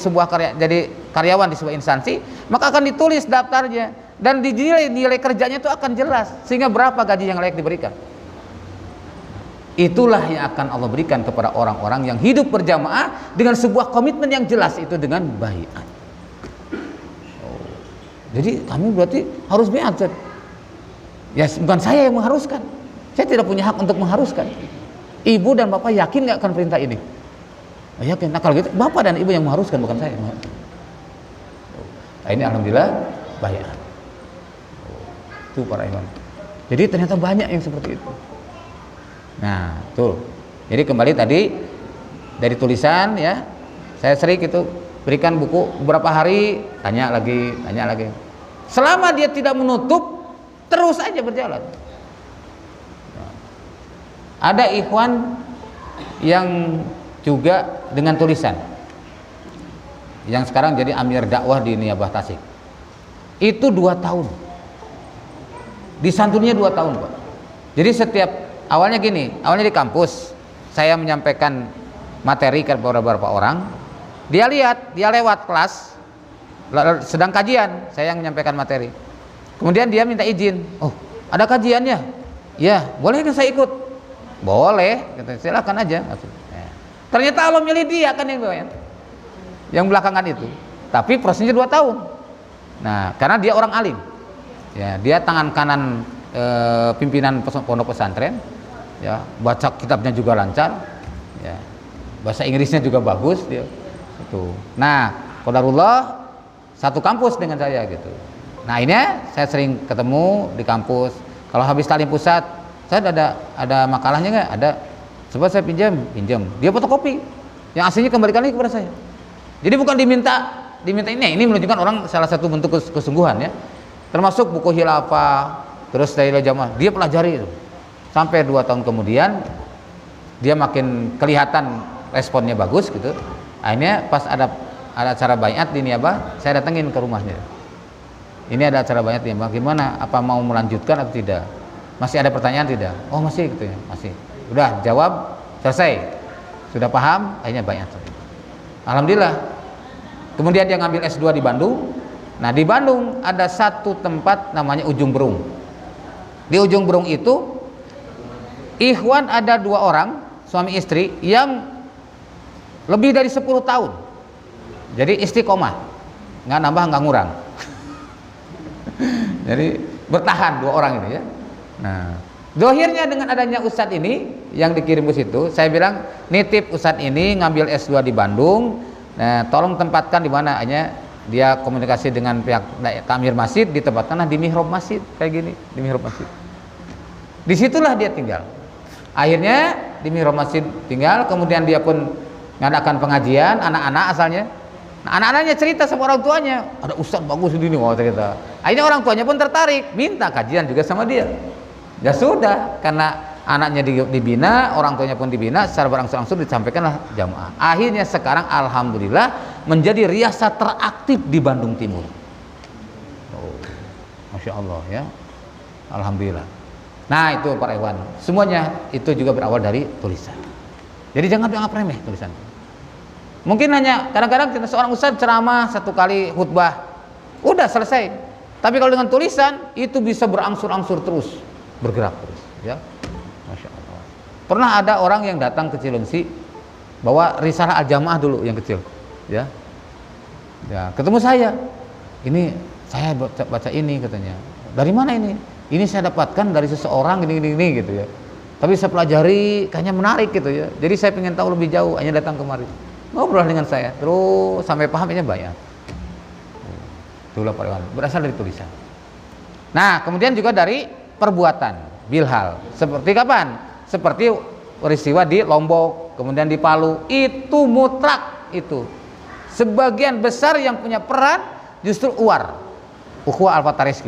karyawan di sebuah instansi, maka akan ditulis daftarnya dan nilai kerjanya itu akan jelas sehingga berapa gaji yang layak diberikan. Itulah yang akan Allah berikan kepada orang-orang yang hidup berjamaah dengan sebuah komitmen yang jelas, itu dengan baiat. Jadi kami berarti harus baiat. Ya bukan saya yang mengharuskan. Saya tidak punya hak untuk mengharuskan. Ibu dan bapak yakin nggak akan perintah ini? Oh, yakin. Nah kalau gitu bapak dan ibu yang mengharuskan, bukan saya. Nah, ini alhamdulillah baiat. Itu para iman. Jadi ternyata banyak yang seperti itu. Nah, tuh. Jadi kembali tadi dari tulisan ya, saya sering itu berikan buku beberapa hari, tanya lagi. Selama dia tidak menutup, terus aja berjalan. Ada ikhwan yang juga dengan tulisan, yang sekarang jadi amir dakwah di Niabah Tasik. Itu 2 tahun. Disantunnya 2 tahun, Pak. Jadi setiap awalnya di kampus saya menyampaikan materi kepada beberapa orang, dia lewat kelas sedang kajian, saya yang menyampaikan materi. Kemudian dia minta izin, oh ada kajiannya, ya boleh kan saya ikut? Boleh, silakan aja. Ternyata Allah milih dia kan yang belakangan itu, tapi prosesnya 2 tahun. Nah karena dia orang alim. Ya, dia tangan kanan pimpinan pondok pesantren, ya, baca kitabnya juga lancar, ya, bahasa Inggrisnya juga bagus dia. Itu. Nah, qadarullah satu kampus dengan saya gitu. Nah, ini saya sering ketemu di kampus. Kalau habis talim pusat, saya ada makalahnya nggak? Ada. Coba saya pinjam. Dia fotokopi. Yang aslinya kembalikan lagi kepada saya. Jadi bukan diminta ini menunjukkan orang salah satu bentuk kesungguhan ya. Termasuk buku khilafah, terus dari jamaah, dia pelajari itu. Sampai 2 tahun kemudian dia makin kelihatan responnya bagus gitu. Akhirnya pas ada acara baiat di Niabah, saya datengin ke rumahnya. Ini ada acara baiat di Niabah, gimana? Apa mau melanjutkan atau tidak? Masih ada pertanyaan tidak? Oh masih gitu ya, masih. Udah jawab, selesai. Sudah paham, akhirnya baiat. Alhamdulillah. Kemudian dia ngambil S2 di Bandung. Nah di Bandung ada satu tempat namanya Ujung Berung. Di Ujung Berung itu ikhwan ada 2 orang suami istri yang lebih dari 10 tahun. Jadi istiqomah, nggak nambah nggak ngurang. Jadi bertahan 2 orang ini ya. Nah dohirnya dengan adanya ustadz ini yang dikirim ke situ, saya bilang nitip ustadz ini ngambil S2 di Bandung. Nah tolong tempatkan di mana hanya. Dia komunikasi dengan pihak takmir masjid, ditempatkanlah di mihrab masjid kayak gini, di mihrab masjid. Disitulah dia tinggal. Akhirnya di mihrab masjid tinggal, kemudian dia pun ngadakan pengajian, anak-anak asalnya. Nah, anak-anaknya cerita sama orang tuanya, ada ustadz bagus ini mau cerita. Akhirnya orang tuanya pun tertarik, minta kajian juga sama dia. Ya sudah, karena anaknya dibina, orang tuanya pun dibina, secara berangsur-angsur disampaikanlah jamaah. Akhirnya sekarang alhamdulillah menjadi riasat teraktif di Bandung Timur. Oh, Masya Allah ya, alhamdulillah. Nah itu para ikhwan, semuanya itu juga berawal dari tulisan. Jadi jangan dianggap remeh tulisan. Mungkin hanya kadang-kadang seorang ustadz ceramah 1 kali khutbah, udah selesai. Tapi kalau dengan tulisan itu bisa berangsur-angsur terus, bergerak terus. Ya, Masya Allah. Pernah ada orang yang datang ke Cilengsi bawa risalah al-jamaah dulu yang kecil. Ya, ketemu saya. Ini saya baca ini katanya. Dari mana ini? Ini saya dapatkan dari seseorang gini gitu ya. Tapi saya pelajari, kayaknya menarik gitu ya. Jadi saya pengen tahu lebih jauh, hanya datang kemari. Ngobrol dengan saya, terus sampai paham ini banyak. Itulah berasal dari tulisan. Nah, kemudian juga dari perbuatan, bilhal. Seperti kapan? Seperti peristiwa di Lombok, kemudian di Palu. Itu mutlak itu. Sebagian besar yang punya peran justru ukhuwah al-fatariski.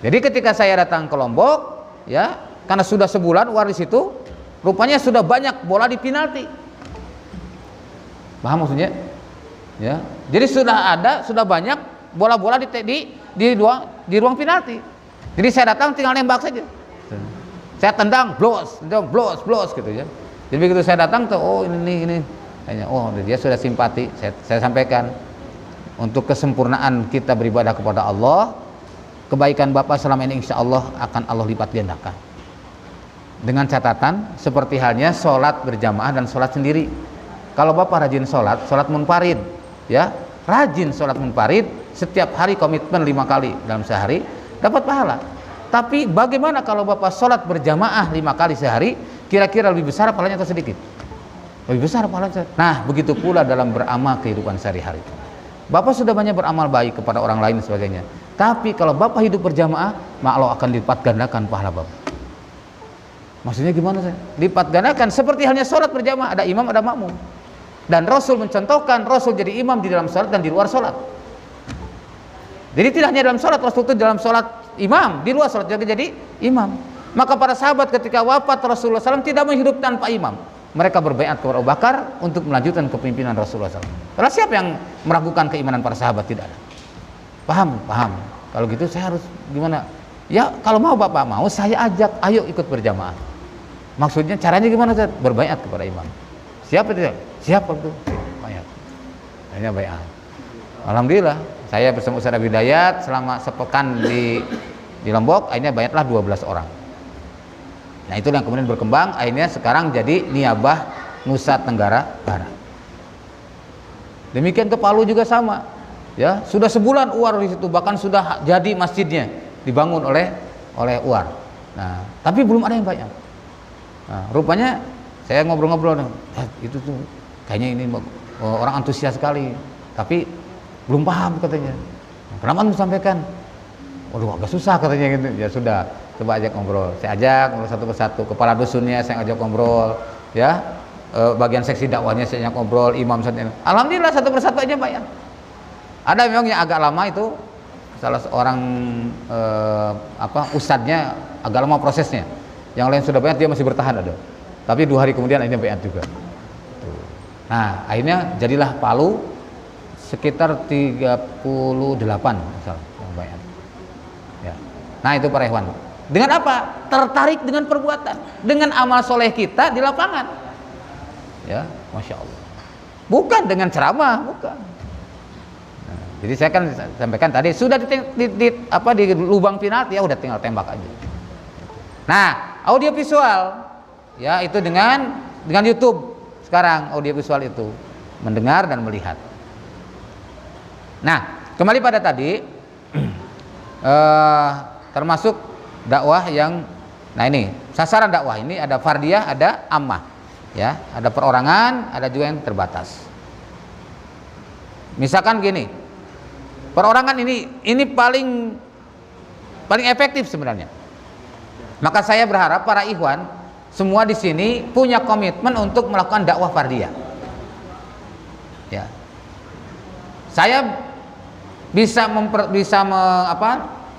Jadi ketika saya datang ke Lombok, ya, karena sudah sebulan di situ, rupanya sudah banyak bola di penalti. Paham maksudnya? Ya. Jadi sudah banyak bola-bola di ruang penalti. Jadi saya datang tinggal nembak saja. Saya tendang, blos gitu ya. Jadi begitu saya datang tuh, oh ini. Oh dia sudah simpati. Saya sampaikan untuk kesempurnaan kita beribadah kepada Allah, kebaikan Bapak selama ini insya Allah akan Allah lipat gandakan. Dengan catatan seperti halnya sholat berjamaah dan sholat sendiri. Kalau Bapak rajin sholat munfarid, ya rajin sholat munfarid, setiap hari komitmen 5 kali dalam sehari, dapat pahala. Tapi bagaimana kalau Bapak sholat berjamaah 5 kali sehari, kira-kira lebih besar pahalanya atau sedikit? Lebih besar pahalanya. Nah, begitu pula dalam beramal kehidupan sehari-hari. Bapak sudah banyak beramal baik kepada orang lain dan sebagainya. Tapi kalau Bapak hidup berjamaah, maka Allah akan lipat gandakan pahala Bapak. Maksudnya gimana saya? Lipat gandakan seperti halnya sholat berjamaah, ada imam, ada makmum. Dan Rasul mencontohkan, Rasul jadi imam di dalam sholat dan di luar sholat. Jadi tidak hanya dalam sholat, Rasul itu dalam sholat imam, di luar sholat juga jadi imam. Maka para sahabat ketika wafat Rasulullah SAW tidak menghidup tanpa imam. Mereka berbaiat kepada Abu Bakar untuk melanjutkan kepemimpinan Rasulullah SAW. Lalu siapa yang meragukan keimanan para sahabat? Tidak ada. Paham? Paham. Kalau gitu saya harus gimana? Ya kalau mau Bapak mau, saya ajak, ayo ikut berjamaah. Maksudnya caranya gimana? Berbaiat kepada imam. Siapa itu? Siapa itu? Baiat. Hanya baiat. Alhamdulillah, saya bersama Ustaz Abi Dayat selama sepekan di Lombok, akhirnya baiatlah 12 orang. Nah, itu yang kemudian berkembang, akhirnya sekarang jadi Niabah Nusa Tenggara Barat. Demikian ke Palu juga sama. Ya, sudah sebulan UAR di situ, bahkan sudah jadi masjidnya dibangun oleh UAR. Nah, tapi belum ada yang baiat. Nah, rupanya saya ngobrol-ngobrol, itu tuh kayaknya ini orang antusias sekali, tapi belum paham katanya. Kenapa Anda sampaikan? Waduh, agak susah katanya gitu. Ya sudah, coba ajak ngobrol. Saya ajak ngobrol satu persatu. Kepala dusunnya saya ajak ngobrol, ya. Bagian seksi dakwahnya saya ajak ngobrol, imam saja. Alhamdulillah satu persatu aja Pak ya. Ada memang yang agak lama itu, salah seorang ustadznya agak lama prosesnya. Yang lain sudah baiat, dia masih bertahan ada. Tapi 2 hari kemudian akhirnya baiat juga. Nah, akhirnya jadilah Palu sekitar 38 misal yang baiat. Ya. Nah, itu para ikhwan. Dengan apa? Tertarik dengan perbuatan, dengan amal soleh kita di lapangan. Ya, Masya Allah. Bukan dengan ceramah, bukan. Nah, jadi saya kan sampaikan tadi sudah di lubang penalti, ya udah tinggal tembak aja. Nah, audio visual, ya itu dengan YouTube sekarang audio visual itu mendengar dan melihat. Nah, kembali pada tadi, termasuk dakwah yang, nah ini sasaran dakwah ini ada fardiyah, ada ammah, ya, ada perorangan, ada juga yang terbatas. Misalkan gini, perorangan ini paling efektif sebenarnya. Maka saya berharap para ikhwan semua di sini punya komitmen untuk melakukan dakwah fardiyah. Ya. Saya bisa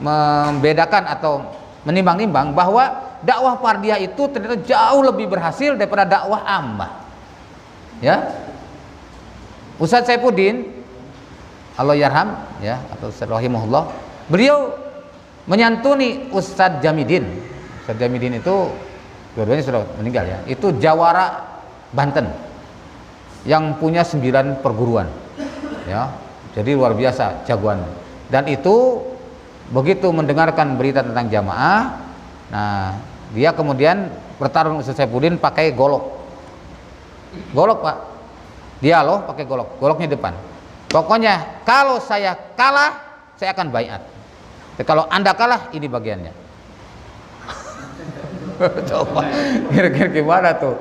membedakan atau menimbang-nimbang bahwa dakwah fardiyah itu ternyata jauh lebih berhasil daripada dakwah ammah. Ya. Ustaz Saifuddin Allah yarham, ya, atau Ustaz rahimahullah, beliau menyantuni Ustaz Jamidin. Ustaz Jamidin itu dua-duanya sudah meninggal ya. Itu Jawara Banten yang punya 9 perguruan. Ya. Jadi luar biasa jagoan. Dan itu begitu mendengarkan berita tentang jamaah, nah, dia kemudian bertarung Ustaz Saifuddin pakai golok. Golok, Pak. Dia loh pakai golok. Goloknya depan. Pokoknya kalau saya kalah, saya akan baiat. Kalau Anda kalah, ini bagiannya. Coba kira-kira gimana tuh?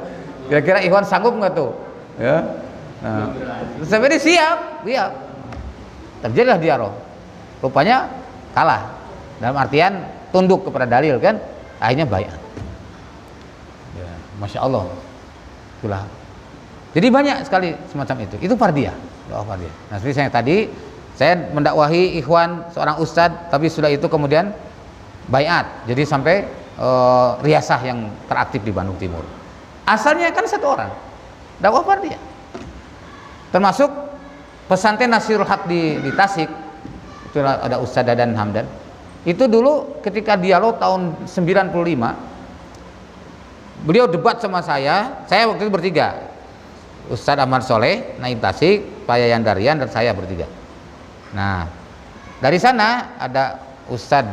Kira-kira Ikhwan sanggup nggak tuh? Ya. Nah, sebenarnya siap. Terjadilah dialog. Rupanya kalah. Dalam artian tunduk kepada dalil kan? Akhirnya baiat. Ya, Masya Allah. Itulah. Jadi banyak sekali semacam itu. Itu fardiyah. Doa fardiyah. Nah, seperti saya mendakwahi ikhwan seorang ustadz, tapi sudah itu kemudian baiat. Jadi sampai riasah yang teraktif di Bandung Timur. Asalnya kan 1 orang. Dakwah fardiyah. Termasuk pesantren Nasirul Haq di Tasik. Itu ada Ustaz Dadan Hamdan. Itu dulu ketika dialog tahun 95, beliau debat sama saya waktu itu bertiga. Ustaz Ahmad Soleh, Naib Tasik, Pak Yayan Darian, dan saya bertiga. Nah, dari sana ada Ustaz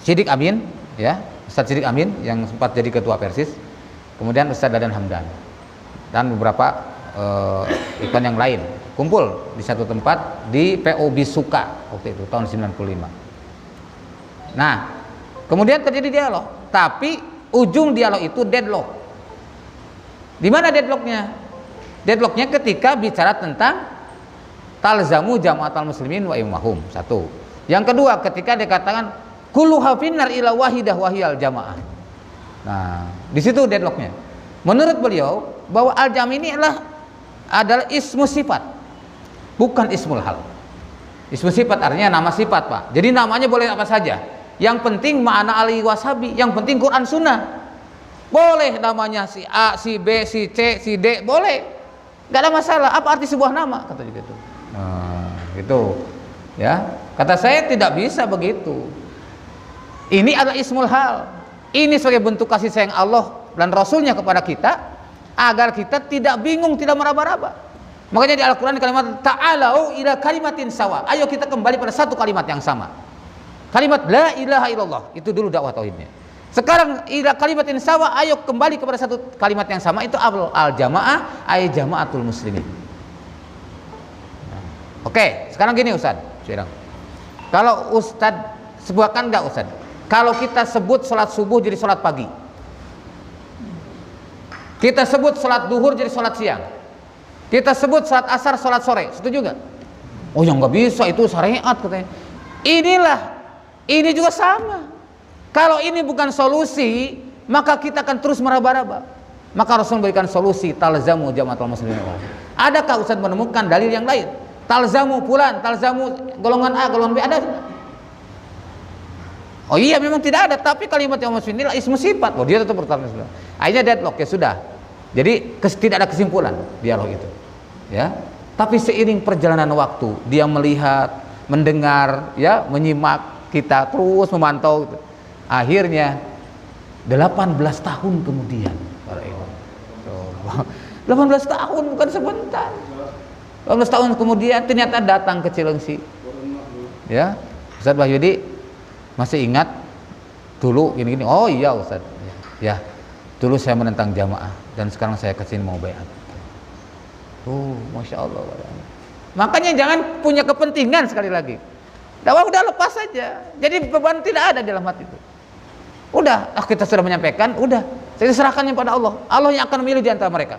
Sidik Amin, ya, Ustaz Sidik Amin yang sempat jadi ketua Persis. Kemudian Ustaz Dadan Hamdan dan beberapa ikhwan yang lain. kumpul di satu tempat di PO Bisuka waktu itu tahun 95. Nah, kemudian terjadi dialog, tapi ujung dialog itu deadlock. Di mana deadlocknya? Deadlocknya ketika bicara tentang talzamu jama'atal muslimin wa imamahum. Satu. Yang kedua, ketika dikatakan kulluha finnar ila wahidah wahiyal jamaah. Nah, di situ deadlocknya. Menurut beliau bahwa al-jam ini adalah ismu sifat, bukan ismul hal. Ismu sifat artinya nama sifat, Pak. Jadi namanya boleh apa saja. Yang penting ma'ana ali wasabi, yang penting Quran Sunnah. Boleh namanya si A, si B, si C, si D, boleh. Gak ada masalah. Apa arti sebuah nama? Kata gitu. Nah, gitu. Ya, kata saya tidak bisa begitu. Ini adalah ismul hal. Ini sebagai bentuk kasih sayang Allah dan Rasulnya kepada kita, agar kita tidak bingung, tidak meraba-raba. Makanya di Al-Quran kalimat ta'alau ila kalimatin sawa. Ayo kita kembali pada satu kalimat yang sama. Kalimat la ilaha illallah, itu dulu dakwah tauhidnya. Sekarang ila kalimatin sawa, ayo kembali kepada satu kalimat yang sama, itu al-jamaah, ay jamaatul muslimin. Oke, sekarang gini Ustaz. Kalau Ustaz sebutkan enggak Ustaz? Kalau kita sebut sholat subuh jadi sholat pagi, kita sebut sholat duhur jadi sholat siang, kita sebut sholat asar sholat sore, setuju nggak? Oh yang nggak bisa, itu syariat katanya. Ini juga sama. Kalau ini bukan solusi, maka kita akan terus meraba-raba. Maka Rasul memberikan solusi, talzamu jamaatul muslimin. Adakah Ustaz menemukan dalil yang lain? Talzamu fulan, talzamu golongan A, golongan B, ada? Oh iya, memang tidak ada, tapi kalimat yang muslimin inilah ismu sifat. Oh dia tetap bertahan. Akhirnya deadlock, ya sudah. Jadi tidak ada kesimpulan dialog itu. Ya. Tapi seiring perjalanan waktu, dia melihat, mendengar, ya, menyimak kita, terus memantau. Akhirnya 18 tahun kemudian, 18 tahun bukan sebentar. 18 tahun kemudian ternyata datang ke Cilengsi. Ya, Ustaz Wahyudi masih ingat dulu gini-gini. Oh iya Ustaz. Ya, dulu saya menentang jamaah dan sekarang saya kesini mau baiat. Masya Allah. Makanya jangan punya kepentingan sekali lagi. Dakwah udah lepas saja. Jadi beban tidak ada di dalam hati itu. Udah, kita sudah menyampaikan, udah. Saya serahkannya pada Allah. Allah yang akan memilih di antara mereka.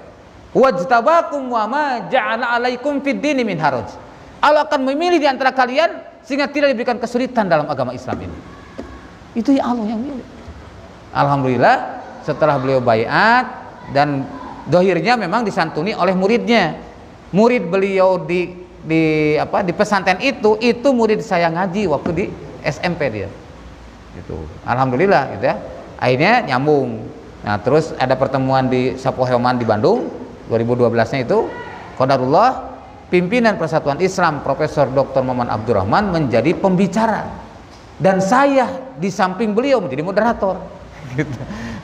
Wajtabakum wa ma ja'ala 'alaikum fid dini min haraj. Allah akan memilih di antara kalian sehingga tidak diberikan kesulitan dalam agama Islam ini. Itu ya Allah yang milih. Alhamdulillah setelah beliau baiat dan dohirnya memang disantuni oleh muridnya. Murid beliau di pesantren itu murid saya ngaji waktu di SMP dia. Itu alhamdulillah gitu ya. Akhirnya nyambung. Nah, terus ada pertemuan di Sapo Heoman di Bandung 2012-nya itu qadarullah pimpinan Persatuan Islam Profesor Dr. Muhammad Abdurrahman menjadi pembicara dan saya di samping beliau menjadi moderator gitu.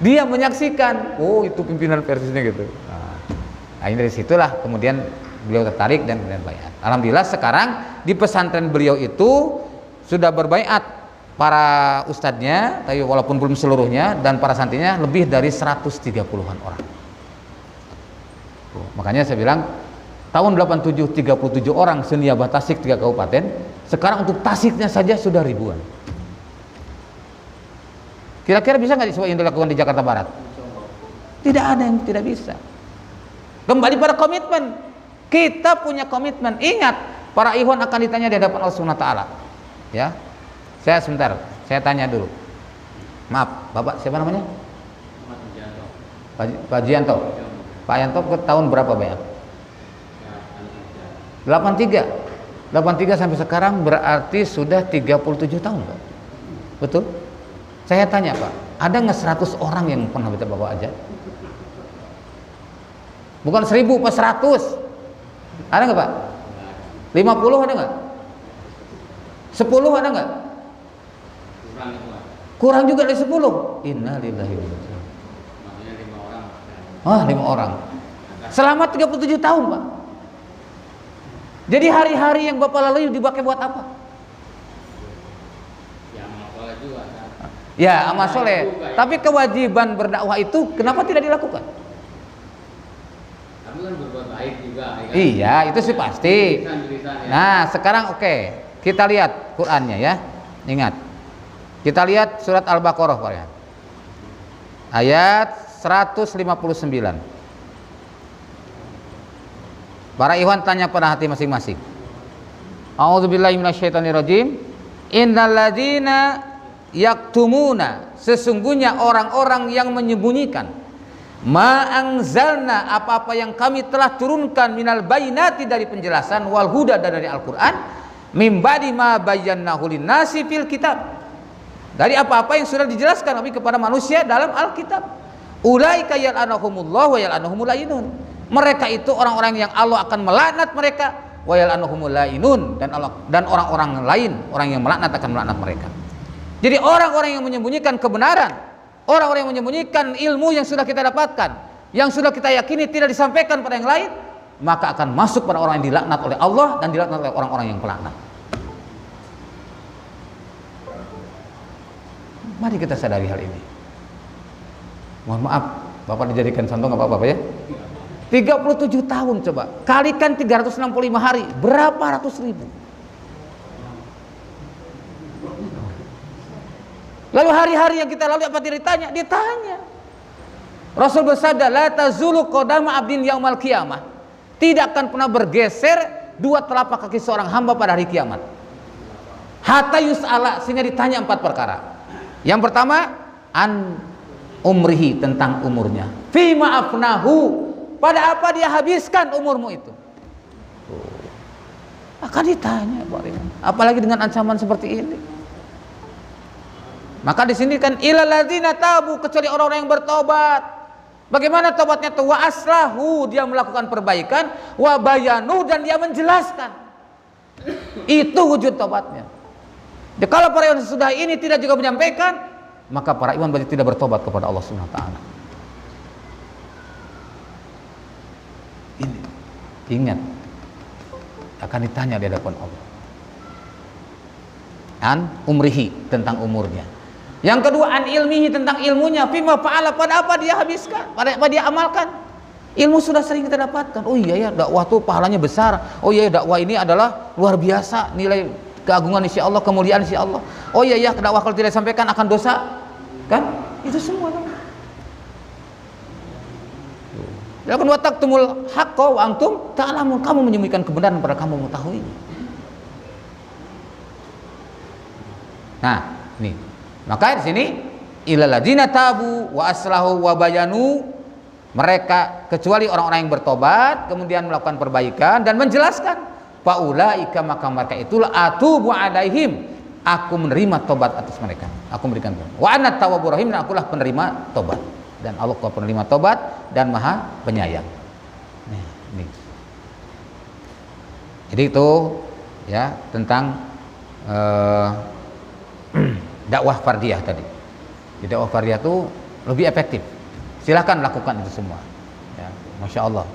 Dia menyaksikan, oh itu pimpinan versinya gitu. Nah, akhirnya dari situlah kemudian beliau tertarik dan kemudian baiat. Alhamdulillah sekarang di pesantren beliau itu sudah berbaiat para ustadznya, tapi walaupun belum seluruhnya, dan para santrinya lebih dari 130-an orang. Makanya saya bilang tahun 87 37 orang seniabah Tasik 3 kabupaten, sekarang untuk Tasiknya saja sudah ribuan. Kira-kira bisa nggak sesuai yang dilakukan di Jakarta Barat? Tidak ada yang tidak bisa. Kembali pada komitmen. Kita punya komitmen. Ingat, para ikhwan akan ditanya di hadapan Allah Subhanahu wa taala. Ya. Saya sebentar, saya tanya dulu. Maaf, Bapak siapa namanya? Pak Jianto. Pak Yanto ke tahun berapa baiat? 83. 83 sampai sekarang berarti sudah 37 tahun, Pak. Betul? Saya tanya, Pak, ada nggak 100 orang yang pernah baca Bapak aja? Bukan 1000, Pak, 100. Ada nggak, Pak? 50 ada nggak? 10 ada nggak? Kurang juga dari 10. Innalillahi wa inna ilaihi. Maksudnya 5 orang. 5 orang. Selama 37 tahun, Pak. Jadi hari-hari yang Bapak lalui dipakai buat apa? Ya amal soleh juga kan. Ya amal soleh. Tapi kewajiban berdakwah itu kenapa tidak dilakukan? Kamu kan berbuat baik. Iya, itu sih pasti. Nah, sekarang oke, kita lihat Qur'annya ya. Ingat. Kita lihat surat Al-Baqarah Pak ya. Ayat 159. Para ikhwan tanya pada hati masing-masing. A'udzubillahi minasyaitonirrajim. Innalladzina yaktumuna, sesungguhnya orang-orang yang menyembunyikan ma anzalna, apa-apa yang kami telah turunkan minal bayyinati, dari penjelasan, wal huda, dan dari Al-Qur'an, mim ba'di ma bayyanahu linnasi fil kitab, dari apa-apa yang sudah dijelaskan Nabi kepada manusia dalam Alkitab. Ulaika yal'anuhumullah wa yal'anuhumul lainun, mereka itu orang-orang yang Allah akan melaknat mereka, wa yal'anuhumul lainun, dan orang-orang lain, orang yang melaknat akan melaknat mereka. Jadi orang-orang yang menyembunyikan kebenaran, orang-orang yang menyembunyikan ilmu yang sudah kita dapatkan, yang sudah kita yakini tidak disampaikan pada yang lain, maka akan masuk pada orang yang dilaknat oleh Allah dan dilaknat oleh orang-orang yang pelaknat. Mari kita sadari hal ini. Mohon maaf, Bapak dijadikan contoh nggak apa-apa ya? 37 tahun coba, kalikan 365 hari, berapa ratus ribu? Lalu hari-hari yang kita lalui apa tidak ditanya? Ditanya. Rasul bersabda, la tazulu qadama abdin yaumal qiyamah, tidak akan pernah bergeser dua telapak kaki seorang hamba pada hari kiamat. Hatta yus'ala, sehingga ditanya 4 perkara. Yang pertama, an umrihi, tentang umurnya. Fima afnahu, pada apa dia habiskan umurmu itu. Akan ditanya, apalagi dengan ancaman seperti ini. Maka di sini kan ilal ladzina tabu, kecuali orang-orang yang bertobat. Bagaimana tobatnya itu? Wa aslahu, dia melakukan perbaikan, wa bayanu, dan dia menjelaskan. Itu wujud tobatnya. Jadi kalau para iman sesudah ini tidak juga menyampaikan, maka para iman berarti tidak bertobat kepada Allah Subhanahu wa taala. Ini ingat, akan ditanya di hadapan Allah. An umrihi, tentang umurnya. Yang kedua, an ilmihi, tentang ilmunya. Fima fa'ala, pada apa dia habiskan, pada apa dia amalkan. Ilmu sudah sering kita dapatkan. Oh iya ya, dakwah itu pahalanya besar. Oh iya, dakwah ini adalah luar biasa, nilai keagungan insya Allah, kemuliaan insya Allah. Oh iya ya, dakwah kalau tidak disampaikan akan dosa, kan? Itu semua. Lakukan wa taktumul haqqa wa antum ta'lamun, kamu menyembunyikan kebenaran pada kamu mengetahui. Nah, ini. Maka di sini ilal ladzina tabu wa aslahu wa bayanu, mereka kecuali orang-orang yang bertobat kemudian melakukan perbaikan dan menjelaskan, faulaika, maka mereka itulah atubu alaihim, aku menerima tobat atas mereka, aku memberikan tobat. Wa ana tawwabur rahim, dan akulah penerima tobat, dan Allah penerima tobat dan maha penyayang. Nah, ini. Jadi itu ya tentang dakwah fardiyah tadi. Di dakwah fardiyah itu lebih efektif. Silahkan lakukan itu semua. Ya, Masya Allah.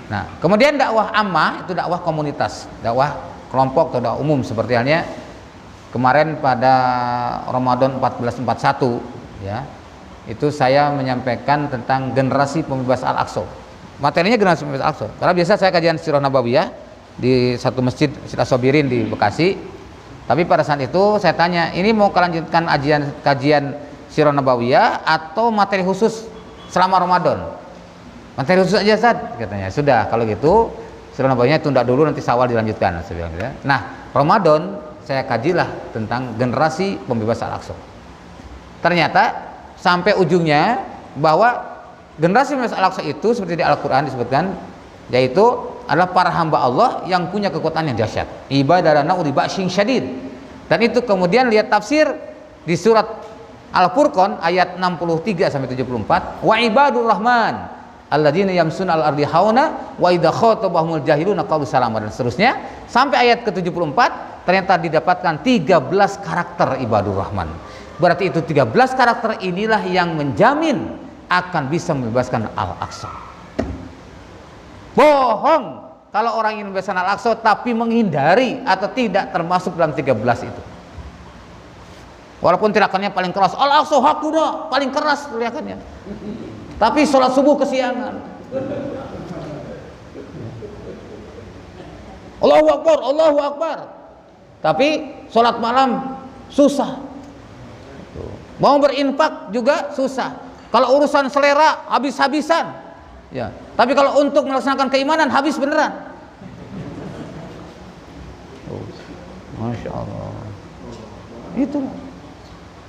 Nah, kemudian dakwah ammah itu dakwah komunitas, dakwah kelompok atau dakwah umum, seperti halnya kemarin pada Ramadan 1441 ya. Itu saya menyampaikan tentang generasi pembebas Al-Aqsa. Materinya generasi pembebas Al-Aqsa. Karena biasa saya kajian Sirah Nabawiyah di satu masjid Masjid As-Sabirin di Bekasi. Tapi pada saat itu saya tanya, ini mau kelanjutkan kajian Sirah Nabawiyah atau materi khusus selama Ramadan? Materi khusus aja Ustaz, katanya. Sudah, kalau gitu Sirah Nabawiyahnya tunda dulu, nanti Syawal dilanjutkan, saya bilang gitu ya. Nah, Ramadan saya kajilah tentang generasi pembebas Al-Aqsa. Ternyata sampai ujungnya bahwa generasi pembebas Al-Aqsa itu seperti di Al-Qur'an disebutkan, yaitu adalah para hamba Allah yang punya kekuatan yang dahsyat. Ibadana uli ba'sying syadid. Dan itu kemudian lihat tafsir di surat Al-Furqan ayat 63 sampai 74, wa ibadur rahman alladzina yamsuna al-ardi hauna wa idza khatabahumul jahiluna qalu salama, dan seterusnya sampai ayat ke-74. Ternyata didapatkan 13 karakter ibadur rahman. Berarti itu 13 karakter inilah yang menjamin akan bisa membebaskan Al-Aqsa. Bohong kalau orang ingin membebaskan Al-Aqsa tapi menghindari atau tidak termasuk dalam 13 itu. Walaupun teriakannya paling keras, Al-Aqsa hakuna, paling keras teriakannya. Tapi sholat subuh kesiangan. Allahu Akbar, Allahu Akbar. Tapi sholat malam susah. Mau berinfak juga susah. Kalau urusan selera habis-habisan. Ya. Tapi kalau untuk melaksanakan keimanan habis beneran. Masya Allah. Itu.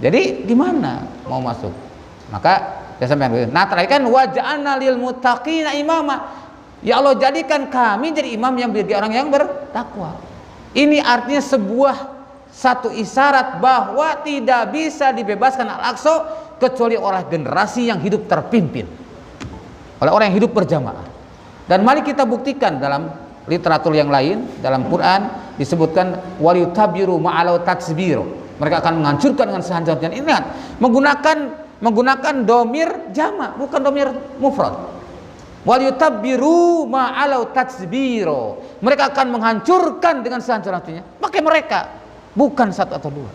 Jadi di mana mau masuk? Maka saya sampaikan. Nah, terakhir kan waja'alna lil muttaqina imama. Ya Allah, jadikan kami jadi imam yang bagi orang yang bertakwa. Ini artinya satu isyarat bahwa tidak bisa dibebaskan Al-Aqsa kecuali oleh generasi yang hidup terpimpin, oleh orang yang hidup berjamaah. Dan mari kita buktikan dalam literatur yang lain, dalam Quran disebutkan waliyutabiru ma'alau tatsbiru. Mereka akan menghancurkan dengan sehancurnya. Ingat, menggunakan domir jama, bukan domir mufrad. Waliyutabbiru ma'alau tatsbiro. Mereka akan menghancurkan dengan sehancur-hancurnya. Pakai mereka, bukan satu atau dua,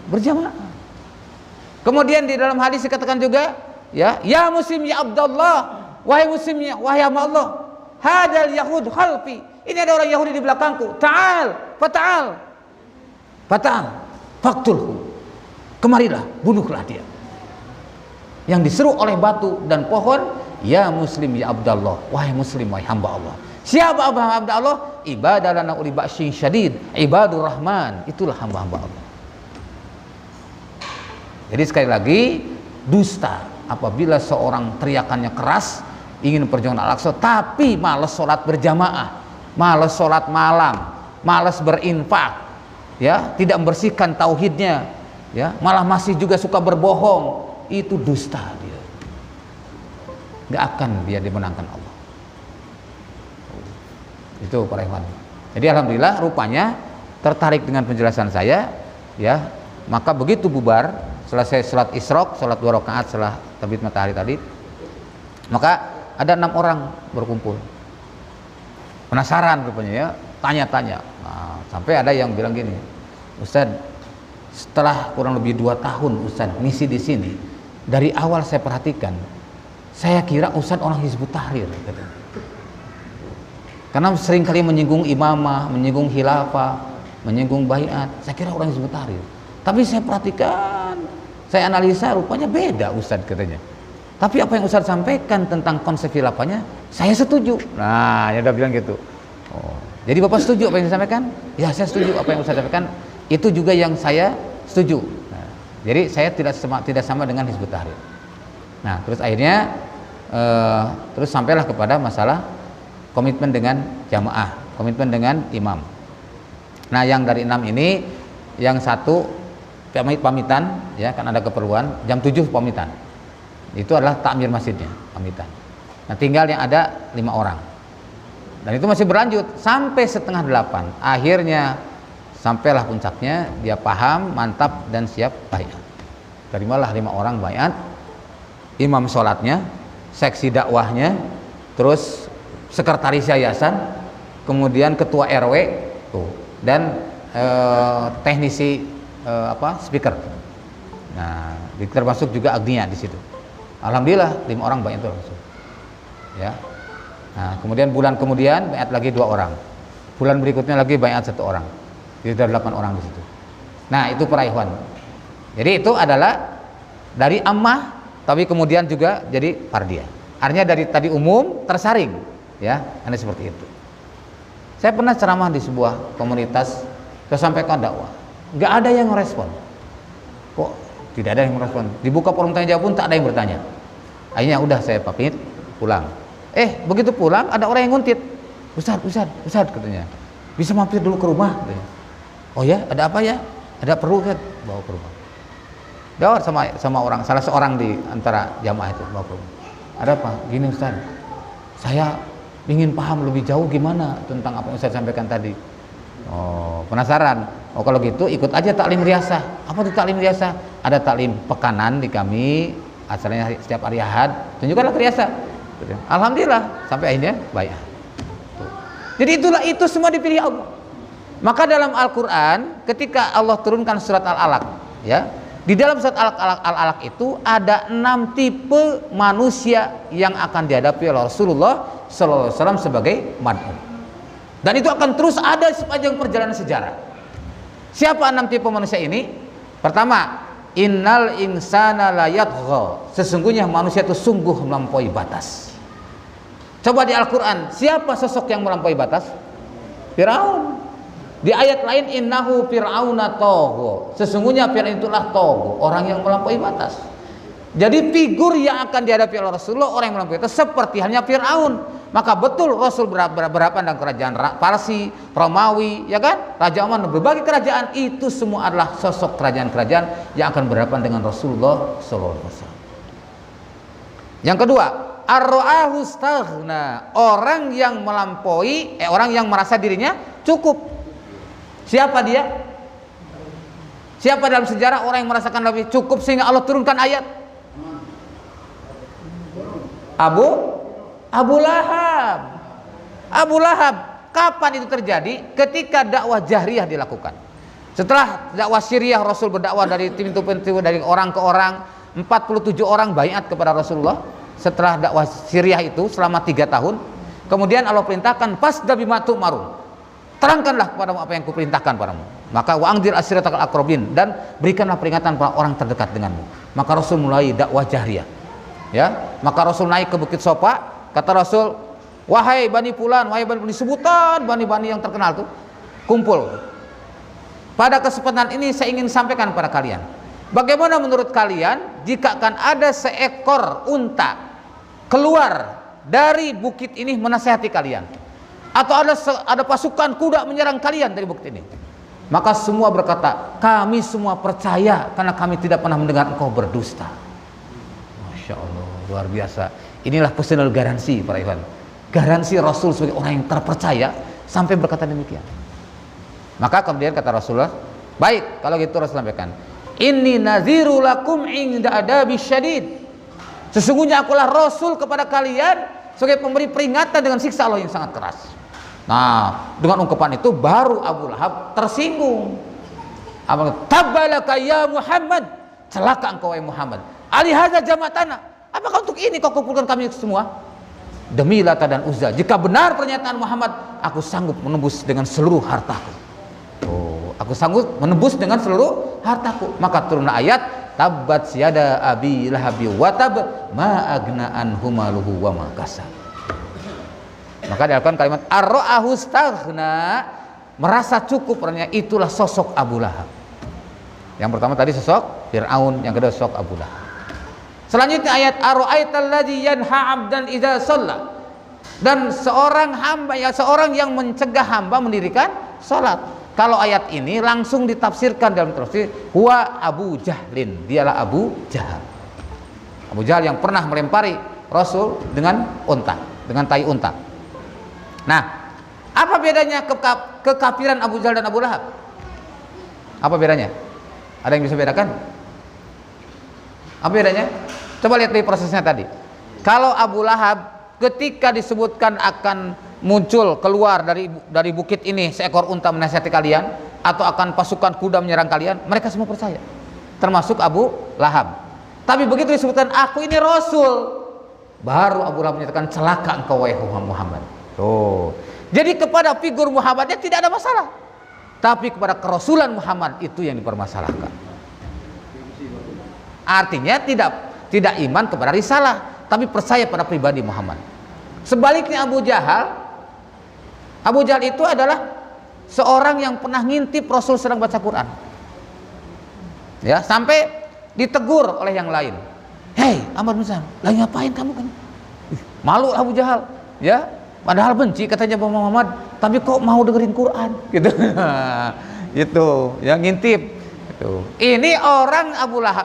berjamaah. Kemudian di dalam hadis dikatakan juga, ya muslim ya Abdullah, wahai muslim ya, wahai hamba Allah, hadal yahud khalfi. Ini ada orang Yahudi di belakangku. Ta'al, faktulhu. Kemarilah, bunuhlah dia. Yang diseru oleh batu dan pohon, ya muslim ya Abdullah, wahai muslim, wahai hamba Allah. Siapa hamba Allah? Ibadah lana uli ba'syin syadid, ibadur rahman. Itulah hamba-hamba Allah. Jadi sekali lagi, dusta apabila seorang teriakannya keras ingin perjuangan Al-Aqsa tapi malas sholat berjamaah, malas sholat malam, malas berinfak, ya, tidak membersihkan tauhidnya, ya, malah masih juga suka berbohong. Itu dusta dia. Nggak akan dia dimenangkan Allah. Itu para ikhwan. Jadi alhamdulillah rupanya tertarik dengan penjelasan saya, ya. Maka begitu bubar, selesai sholat isyraq, sholat 2 rakaat setelah terbit matahari tadi, maka ada 6 orang berkumpul. Penasaran rupanya, ya, tanya-tanya. Nah, sampai ada yang bilang gini, Ustaz, setelah kurang lebih 2 tahun Ustaz misi di sini, dari awal saya perhatikan, saya kira Ustaz orang Hizbut Tahrir, katanya. Karena sering kali menyinggung imamah, menyinggung khilafah, menyinggung baiat. Saya kira orang Hizbut Tahrir. Tapi saya perhatikan, saya analisa, rupanya beda Ustaz, katanya. Tapi apa yang Ustaz sampaikan tentang konsep khilafahnya, saya setuju. Nah, dia udah bilang gitu. Oh, jadi Bapak setuju apa yang saya sampaikan? Ya, saya setuju apa yang Ustaz sampaikan. Itu juga yang saya setuju. Nah, jadi saya tidak sama dengan Hizbut Tahrir. Nah, terus akhirnya terus sampailah kepada masalah komitmen dengan jamaah, komitmen dengan imam. Nah, yang dari 6 ini, yang satu pamitan, ya, kan ada keperluan jam 7 pamitan. Itu adalah takmir masjidnya, pamitan. Nah, tinggal yang ada 5 orang. Dan itu masih berlanjut sampai setengah 8. Akhirnya sampailah puncaknya, dia paham, mantap dan siap baiat. Terimalah 5 orang baiat. Imam sholatnya, seksi dakwahnya, terus sekretaris yayasan, kemudian ketua RW tuh, dan teknisi speaker. Nah, termasuk juga Agnia di situ. Alhamdulillah 5 orang baiat itu langsung. Ya. Nah, kemudian bulan kemudian baiat lagi 2 orang. Bulan berikutnya lagi baiat 1 orang. Jadi ada 8 orang di situ. Nah, itu para ikhwan. Jadi itu adalah dari ammah, tapi kemudian juga jadi fardiyah. Artinya dari tadi umum tersaring, ya, ada seperti itu. Saya pernah ceramah di sebuah komunitas, saya sampaikan dakwah, nggak ada yang merespon. Kok tidak ada yang merespon? Dibuka forum tanya jawab pun tak ada yang bertanya. Akhirnya udah saya pamit pulang. Begitu pulang ada orang yang nguntit, Ustaz, katanya, bisa mampir dulu ke rumah, katanya. Oh ya, ada apa ya? Ada perlu kan? Bawa ke rumah. Jawab sama orang, salah seorang di antara jamaah itu, bawa ke rumah. Ada apa? Gini Ustaz, saya ingin paham lebih jauh gimana tentang apa yang Ustaz sampaikan tadi. Oh, penasaran? Oh, kalau gitu ikut aja taklim riasah. Apa itu taklim riasah? Ada taklim pekanan di kami, asalnya setiap hari Ahad, tunjukkanlah riasah. Alhamdulillah sampai akhirnya baiat. Jadi itu semua dipilih Allah. Maka dalam Al-Qur'an ketika Allah turunkan surat Al-Alaq, ya, di dalam surat Al-Alaq itu ada 6 tipe manusia yang akan dihadapi oleh Rasulullah SAW sebagai mad'un. Dan itu akan terus ada sepanjang perjalanan sejarah. Siapa 6 tipe manusia ini? Pertama, innal insana la yatgha. Sesungguhnya manusia itu sungguh melampaui batas. Coba di Al-Qur'an, siapa sosok yang melampaui batas? Firaun. Di ayat lain, innahu fir'auna tagha. Sesungguhnya Firaun itulah tagha, orang yang melampaui batas. Jadi figur yang akan dihadapi oleh Rasulullah, orang yang melampaui batas seperti halnya Firaun. Maka betul Rasul berhadapan dengan kerajaan Parsi, Romawi, ya kan? Raja Oman, berbagai kerajaan itu semua adalah sosok kerajaan-kerajaan yang akan berhadapan dengan Rasulullah SAW. Yang kedua, ar-ra'ahu staghna, orang yang melampaui, orang yang merasa dirinya cukup. Siapa dia? Siapa dalam sejarah orang yang merasakan lebih cukup sehingga Allah turunkan ayat? Abu Lahab. Abu Lahab. Kapan itu terjadi? Ketika dakwah jahriyah dilakukan. Setelah dakwah Syriah, Rasul berdakwah dari pintu-pintu, dari orang ke orang. 47 orang baiat kepada Rasulullah. Setelah dakwah Syriah itu selama 3 tahun, kemudian Allah perintahkan fasda bima tu'marun. Terangkanlah kepadamu apa yang kuperintahkan padamu. Maka wa'angdir ashiratakal aqrabin, dan berikanlah peringatan pada orang terdekat denganmu. Maka Rasul mulai dakwah jahriyah. Ya, maka Rasul naik ke Bukit Sofa. Kata Rasul, wahai Bani Fulan, wahai Bani, sebutan Bani-Bani yang terkenal tuh, kumpul. Pada kesempatan ini saya ingin sampaikan kepada kalian, bagaimana menurut kalian jika akan ada seekor unta keluar dari bukit ini menasihati kalian, atau ada pasukan kuda menyerang kalian dari bukit ini? Maka semua berkata, kami semua percaya karena kami tidak pernah mendengar engkau berdusta. Masya Allah, luar biasa. Inilah personal garansi para ikhwan, garansi Rasul sebagai orang yang terpercaya sampai berkata demikian. Maka kemudian kata Rasulullah, baik kalau gitu Rasul sampaikan, inni nadhiru lakum inda adabi syadid. Sesungguhnya akulah Rasul kepada kalian sebagai pemberi peringatan dengan siksa Allah yang sangat keras. Nah, dengan ungkapan itu baru Abu Lahab tersinggung. Tabbalaka ya Muhammad, celaka engkau wahai Muhammad. Alihadza jama'tana, apakah untuk ini kau kumpulkan kami semua? Demi Lata dan Uzza, jika benar pernyataan Muhammad, aku sanggup menembus dengan seluruh hartaku. Oh, aku sanggup menembus dengan seluruh hartaku. Maka turunlah ayat, tabbat siyada abi lahabi wa tab ma agna anhu maluhu wa ma kasab. Maka dilakukan kalimat ar-ra'ahu staghna, merasa cukup, orangnya itulah sosok Abu Lahab. Yang pertama tadi sosok Fir'aun, yang kedua sosok Abu Lahab. Selanjutnya ayat ara'aital ladzi yanha 'abdan idza shalla. Dan seorang hamba, ya seorang yang mencegah hamba mendirikan salat. Kalau ayat ini langsung ditafsirkan dalam tafsir, huwa Abu Jahlin, dialah Abu Jahal. Abu Jahal yang pernah melempari Rasul dengan unta, dengan tai unta. Nah, apa bedanya kekafiran Abu Jahal dan Abu Lahab? Apa bedanya? Ada yang bisa bedakan? Apa bedanya? Coba lihat di prosesnya tadi. Kalau Abu Lahab ketika disebutkan akan muncul keluar dari bukit ini seekor unta menasihati kalian, atau akan pasukan kuda menyerang kalian, mereka semua percaya, termasuk Abu Lahab. Tapi begitu disebutkan aku ini Rasul, baru Abu Lahab menyatakan celaka engkau wahai Muhammad. Tuh. Jadi kepada figur Muhammadnya tidak ada masalah, tapi kepada kerasulan Muhammad itu yang dipermasalahkan. Artinya tidak iman kepada risalah, tapi percaya pada pribadi Muhammad. Sebaliknya Abu Jahal itu adalah seorang yang pernah ngintip Rasul sedang baca Quran, ya, sampai ditegur oleh yang lain. Hei Ahmad bin Sam, lagi ngapain kamu kan? Malu Abu Jahal, ya, padahal benci katanya Muhammad, tapi kok mau dengerin Quran, gitu. Itu yang ngintip. Ini orang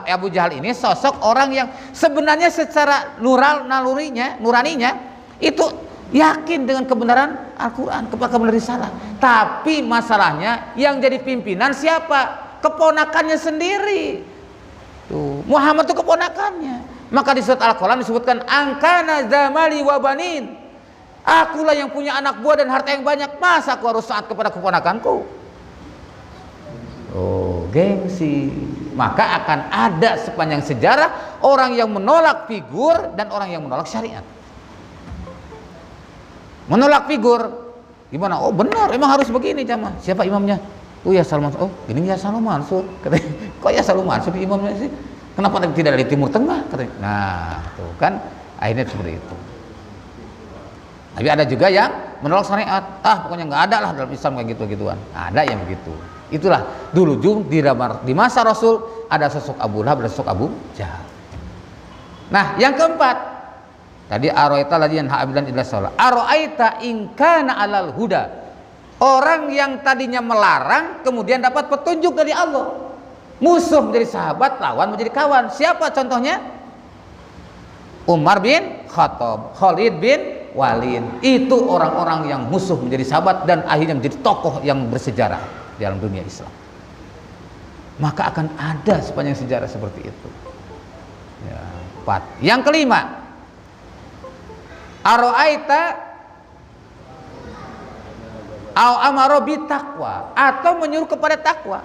Abu Jahal ini sosok orang yang sebenarnya secara nuraninya itu yakin dengan kebenaran Al-Quran, kebenaran risalah. Tapi masalahnya yang jadi pimpinan siapa? Keponakannya sendiri. Tuh, Muhammad itu keponakannya. Maka di surat Al-Quran disebutkan angkana zamali wa banin. Akulah yang punya anak buah dan harta yang banyak, masa aku harus taat kepada keponakanku? Oh, gengsi. Maka akan ada sepanjang sejarah orang yang menolak figur dan orang yang menolak syariat. Menolak figur, Gimana? Oh benar, emang harus begini jamaah. Siapa imamnya? Oh ya Salman. Oh gini ya Salman Mansur. Katanya, kok ya Salman Mansur imamnya sih? Kenapa tidak dari Timur Tengah? Katanya. Nah, tuh kan akhirnya seperti itu. Tapi ada juga yang menolak syariat. Pokoknya nggak ada lah dalam Islam kayak gitu-gituan. Ada yang begitu. Itulah dulu di masa Rasul ada sosok Abu Lahab dan sosok Abu Jahal. Nah, yang keempat, tadi aro'aita alladziina ha'abilan illa shalah. Aro'aita in kana 'alal huda. Orang yang tadinya melarang kemudian dapat petunjuk dari Allah. Musuh menjadi sahabat, lawan menjadi kawan. Siapa contohnya? Umar bin Khattab, Khalid bin Walid. Itu orang-orang yang musuh menjadi sahabat dan akhirnya menjadi tokoh yang bersejarah di dalam dunia Islam. Maka akan ada sepanjang sejarah seperti itu. Ya, 4. Yang kelima, aro'aita au amaro bitaqwa, atau menyuruh kepada takwa.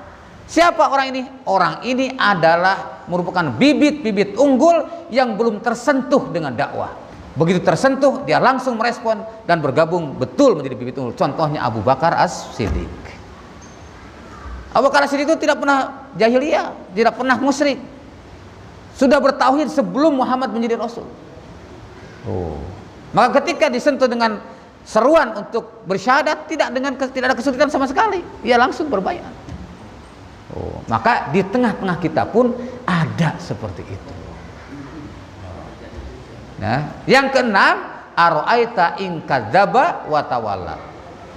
Siapa orang ini? Orang ini adalah merupakan bibit-bibit unggul yang belum tersentuh dengan dakwah. Begitu tersentuh, dia langsung merespon dan bergabung betul menjadi bibit unggul. Contohnya Abu Bakar As-Siddiq. Abu Bakar As-Siddiq itu tidak pernah jahiliyah, tidak pernah musyrik. Sudah bertauhid sebelum Muhammad menjadi Rasul. Maka ketika disentuh dengan seruan untuk bersyahadat, tidak ada kesulitan sama sekali, dia langsung berbaiat. Maka di tengah-tengah kita pun ada seperti itu. Nah, yang keenam, aro'aita in kadzdzaba wa tawalla.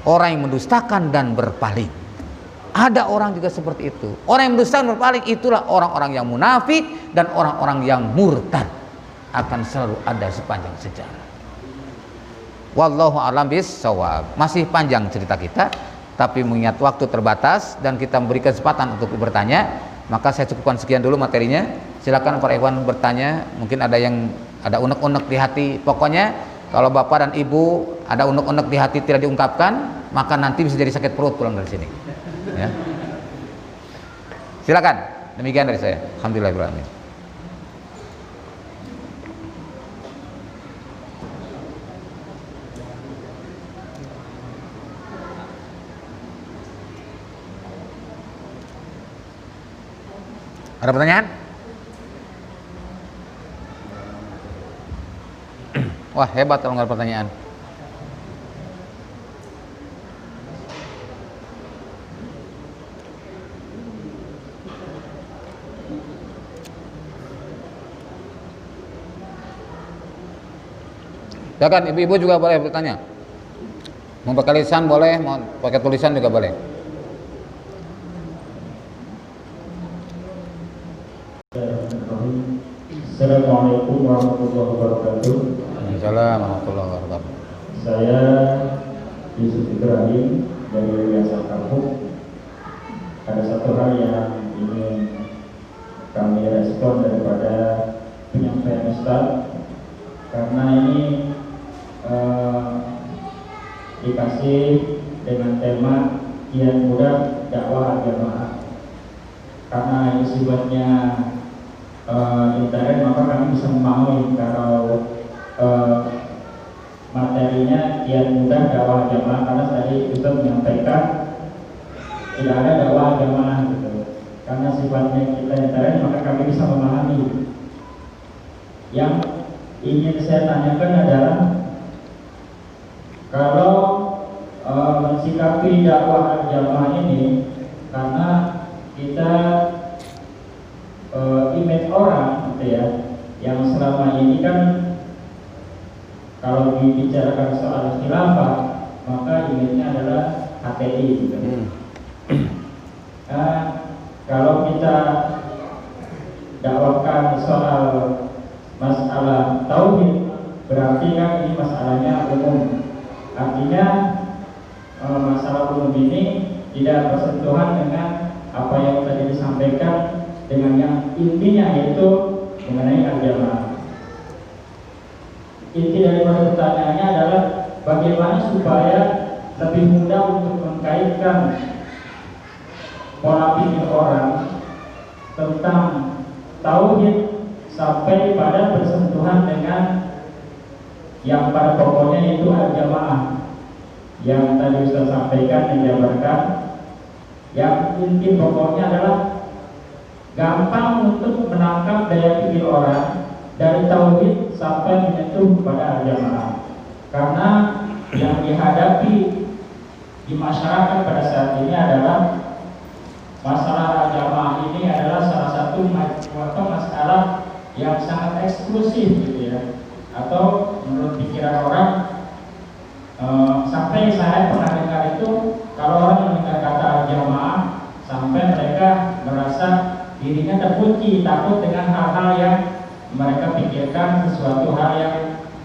Orang yang mendustakan dan berpaling. Ada orang juga seperti itu. Orang yang mendustakan dan berpaling itulah orang-orang yang munafik dan orang-orang yang murtad. Akan selalu ada sepanjang sejarah. Wallahu a'lam bis-shawab. Masih panjang cerita kita, tapi mengingat waktu terbatas dan kita memberikan kesempatan untuk bertanya, maka saya cukupkan sekian dulu materinya. Silakan para ikhwan bertanya. Mungkin ada yang ada unek-unek di hati. Pokoknya kalau bapak dan ibu ada unek-unek di hati tidak diungkapkan, maka nanti bisa jadi sakit perut pulang dari sini. Ya. Silakan. Demikian dari saya. Alhamdulillahirrahmanirrahim. Ada pertanyaan? Wah, hebat kalau nggak ada pertanyaan. Ya kan, ibu-ibu juga boleh bertanya. Mau pakai lisan boleh, mau pakai tulisan juga boleh. Assalamualaikum warahmatullahi wabarakatuh. Waalaikumsalam warahmatullahi wabarakatuh. Saya Yusuf Ibrahim dari Yayasan Kampung. Ada satu hal yang ingin kami respon daripada penyampaian Ustaz, karena ini dikasih dengan tema kian muda dakwah agama. Karena ini sifatnya internet, maka kami bisa memahami kalau materinya kian mudah dakwah jamaah, karena tadi Ustaz menyampaikan tidak ada dakwah jamaah gitu. Karena sifatnya kita internet, maka kami bisa memahami. Yang ingin saya tanyakan adalah kalau mensikapi dakwah jamaah ini, karena kita image orang gitu ya, yang selama ini kan kalau dibicarakan soal khilafah, maka image-nya adalah HTI gitu. Nah, kalau kita dakwakan soal masalah tauhid, berarti kan ini masalahnya umum. Artinya masalah umum ini tidak bersentuhan dengan apa yang tadi disampaikan, dengan yang intinya yaitu mengenai agama. Inti dari pertanyaannya adalah bagaimana supaya lebih mudah untuk mengkaitkan pola pikir orang tentang tauhid sampai pada bersentuhan dengan yang pada pokoknya yaitu al-jamaah, yang tadi Ustaz sampaikan, menjabarkan yang inti pokoknya adalah gampang untuk menangkap daya pikir orang dari tauhid sampai menyentuh pada al-jamaah. Karena yang dihadapi di masyarakat pada saat ini adalah masalah al-jamaah ini adalah salah satu masalah yang sangat eksklusif gitu ya, atau menurut pikiran orang sampai saya pernah dengar itu kalau orang mendengar kata al-jamaah sampai mereka merasa dirinya terkunci, takut dengan hal-hal yang mereka pikirkan, sesuatu hal yang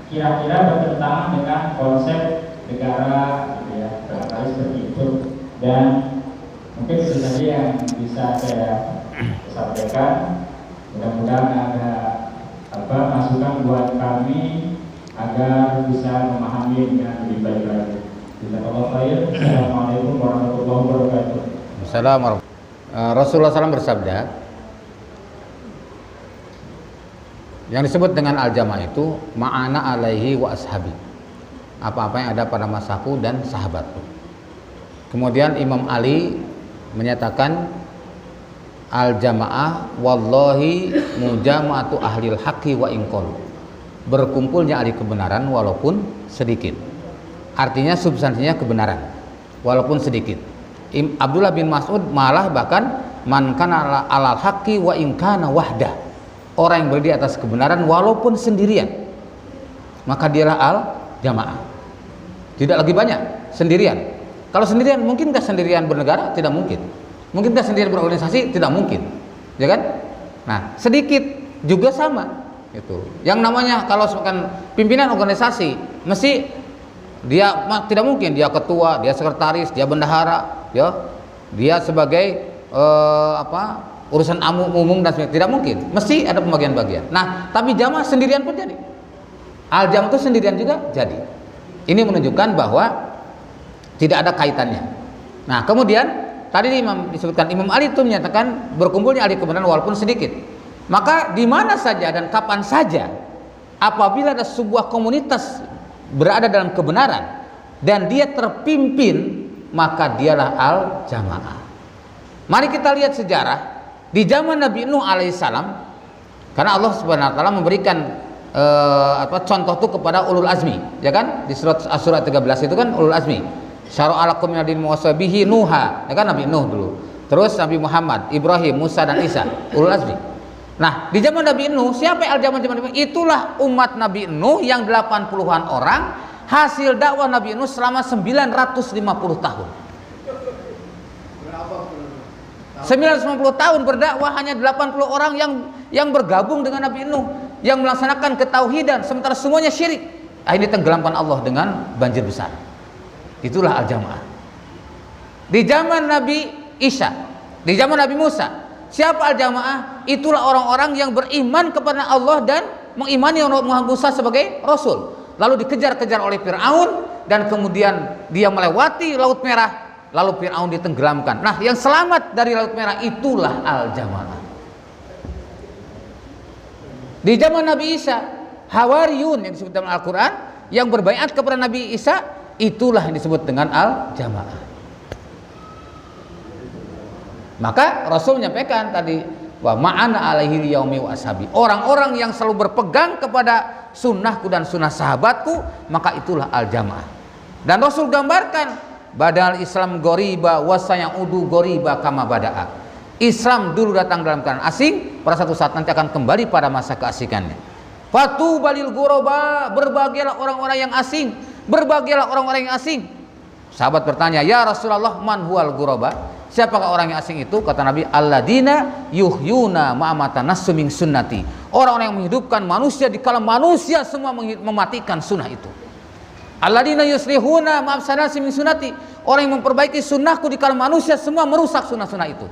kira-kira bertentangan dengan konsep negara gitu ya, barangkali seperti itu. Dan mungkin itu saja yang bisa saya sampaikan. Mudah-mudahan ada masukan buat kami agar bisa memahami dengan lebih baik lagi. Assalamualaikum warahmatullahi wabarakatuh. Assalamualaikum. Rasulullah SAW bersabda, yang disebut dengan al-jamaah itu ma'ana alaihi wa ashabi, apa-apa yang ada pada masaku dan sahabatku. Kemudian Imam Ali menyatakan al-jamaah wallahi mujama'atu ahlil haqqi wa inqal, berkumpulnya ahli kebenaran walaupun sedikit. Artinya substansinya kebenaran walaupun sedikit. Abdullah bin Mas'ud malah bahkan man kana alal haqqi wa in kana wahdah, orang yang berdiri atas kebenaran walaupun sendirian, maka dialah al-jamaah. Tidak lagi banyak, sendirian. Kalau sendirian, mungkinkah sendirian bernegara? Tidak mungkin. Mungkinkah sendirian berorganisasi? Tidak mungkin, ya kan? Nah, sedikit juga sama. Itu. Yang namanya kalau misalkan pimpinan organisasi, mesti dia tidak mungkin dia ketua, dia sekretaris, dia bendahara, ya, dia sebagai urusan umum dan sebagainya. Tidak mungkin, mesti ada pembagian-bagian. Nah, tapi jamaah sendirian pun jadi. Al-jamaah itu sendirian juga jadi. Ini menunjukkan bahwa tidak ada kaitannya. Nah, kemudian tadi disebutkan Imam Ali itu menyatakan berkumpulnya ahli kebenaran walaupun sedikit. Maka di mana saja dan kapan saja apabila ada sebuah komunitas berada dalam kebenaran dan dia terpimpin, maka dialah al-jamaah. Mari kita lihat sejarah di zaman Nabi Nuh alaihissalam, karena Allah Subhanahu wa taala memberikan contoh itu kepada ulul azmi, ya kan? Di surat 13 itu kan ulul azmi. Syara'alakum minad din muwasabihi Nuha, ya kan, Nabi Nuh dulu. Terus Nabi Muhammad, Ibrahim, Musa dan Isa, ulul azmi. Nah, di zaman Nabi Nuh, siapa yang zaman Nabi? Itulah umat Nabi Nuh yang 80-an orang, hasil dakwah Nabi Nuh selama 950 tahun. 950 tahun berdakwah, hanya 80 orang yang bergabung dengan Nabi Nuh, yang melaksanakan ketauhidan, sementara semuanya syirik. Ini tenggelamkan Allah dengan banjir besar. Itulah al-jamaah. Di zaman Nabi Isa, di zaman Nabi Musa, siapa al-jamaah? Itulah orang-orang yang beriman kepada Allah dan mengimani Muhammad Musa sebagai Rasul. Lalu dikejar-kejar oleh Fir'aun dan kemudian dia melewati Laut Merah, lalu Fir'aun ditenggelamkan. Nah, yang selamat dari Laut Merah itulah al-jamaah. Di zaman Nabi Isa, Hawariyun yang disebut dalam Al-Quran, yang berbaiat kepada Nabi Isa, itulah yang disebut dengan al-jamaah. Maka Rasul menyampaikan tadi, wa ma'ana alaihi yaumi wa ashabi, orang-orang yang selalu berpegang kepada sunnahku dan sunnah sahabatku, maka itulah al-jamaah. Dan Rasul gambarkan, badal Islam goriba wasayaudu goriba kama bada'a. Islam dulu datang dalam keadaan asing, pada satu saat nanti akan kembali pada masa keasikannya. Fatu balil goroba, berbahagialah orang-orang yang asing, berbahagialah orang-orang yang asing. Sahabat bertanya, ya Rasulullah, man huwal goroba? Siapakah orang yang asing itu? Kata Nabi, alladina yuhyuna ma'amata nasu min sunnati, orang-orang yang menghidupkan manusia di kala manusia semua mematikan sunnah itu. Alladina yuslihuna ma'afsanasi min sunnati, orang yang memperbaiki sunnahku di kala manusia semua merusak sunnah-sunnah itu.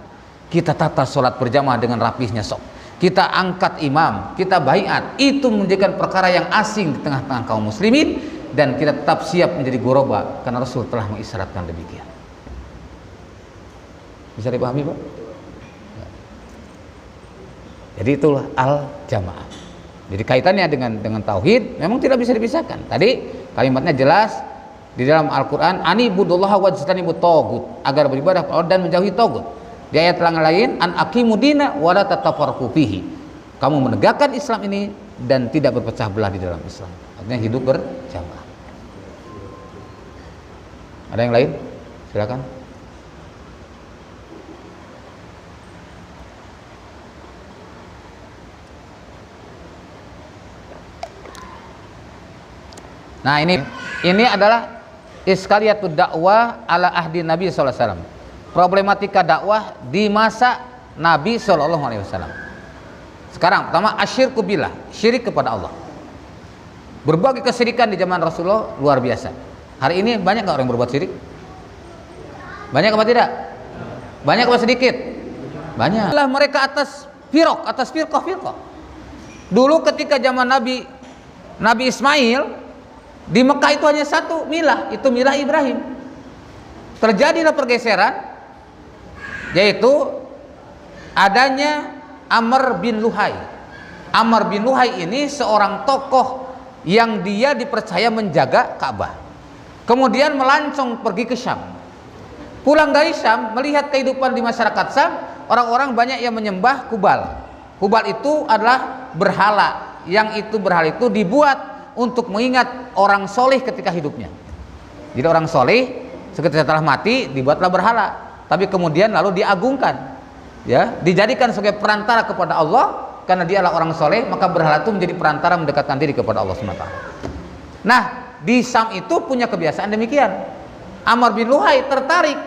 Kita tata sholat berjamaah dengan rapihnya sok, kita angkat imam, kita baiat, itu menjadikan perkara yang asing di tengah-tengah kaum muslimin, dan kita tetap siap menjadi goroba karena Rasul telah mengisyaratkan demikian. Bisa dipahami, Pak? Jadi itulah al-jamaah. Jadi kaitannya dengan tauhid memang tidak bisa dipisahkan. Tadi kalimatnya jelas, di dalam Al-Qur'an, anibudullaha wajtanibut tagut, agar beribadah kepada Allah dan menjauhi tagut. Di ayat lain, an aqimudina wa la tatafarraqu fihi. Kamu menegakkan Islam ini dan tidak berpecah belah di dalam Islam. Artinya hidup berjamaah. Ada yang lain? Silakan. Nah, ini adalah iskaliyatud dakwah ala ahdi Nabi sallallahu alaihi wasallam. Problematika dakwah di masa Nabi sallallahu alaihi wasallam. Sekarang pertama, asyirku billah, syirik kepada Allah. Berbagai kesyirikan di zaman Rasulullah luar biasa. Hari ini banyak nggak orang yang berbuat syirik? Banyak apa tidak? Banyak apa sedikit? Banyak. Lah mereka atas firqah. Dulu ketika zaman Nabi Ismail di Mekah itu hanya satu milah, itu milah Ibrahim. Terjadilah pergeseran, yaitu adanya Amr bin Luhai. Amr bin Luhai ini seorang tokoh yang dia dipercaya menjaga Ka'bah. Kemudian melancong pergi ke Syam. Pulang dari Syam, melihat kehidupan di masyarakat Syam, orang-orang banyak yang menyembah Hubal. Hubal itu adalah berhala, yang itu berhala itu dibuat untuk mengingat orang soleh ketika hidupnya. Jadi orang soleh ketika telah mati dibuatlah berhala, tapi kemudian lalu diagungkan, ya, dijadikan sebagai perantara kepada Allah. Karena dia adalah orang soleh, maka berhala itu menjadi perantara mendekatkan diri kepada Allah SWT. Nah, di Syam itu punya kebiasaan demikian. Amr bin Luhai tertarik,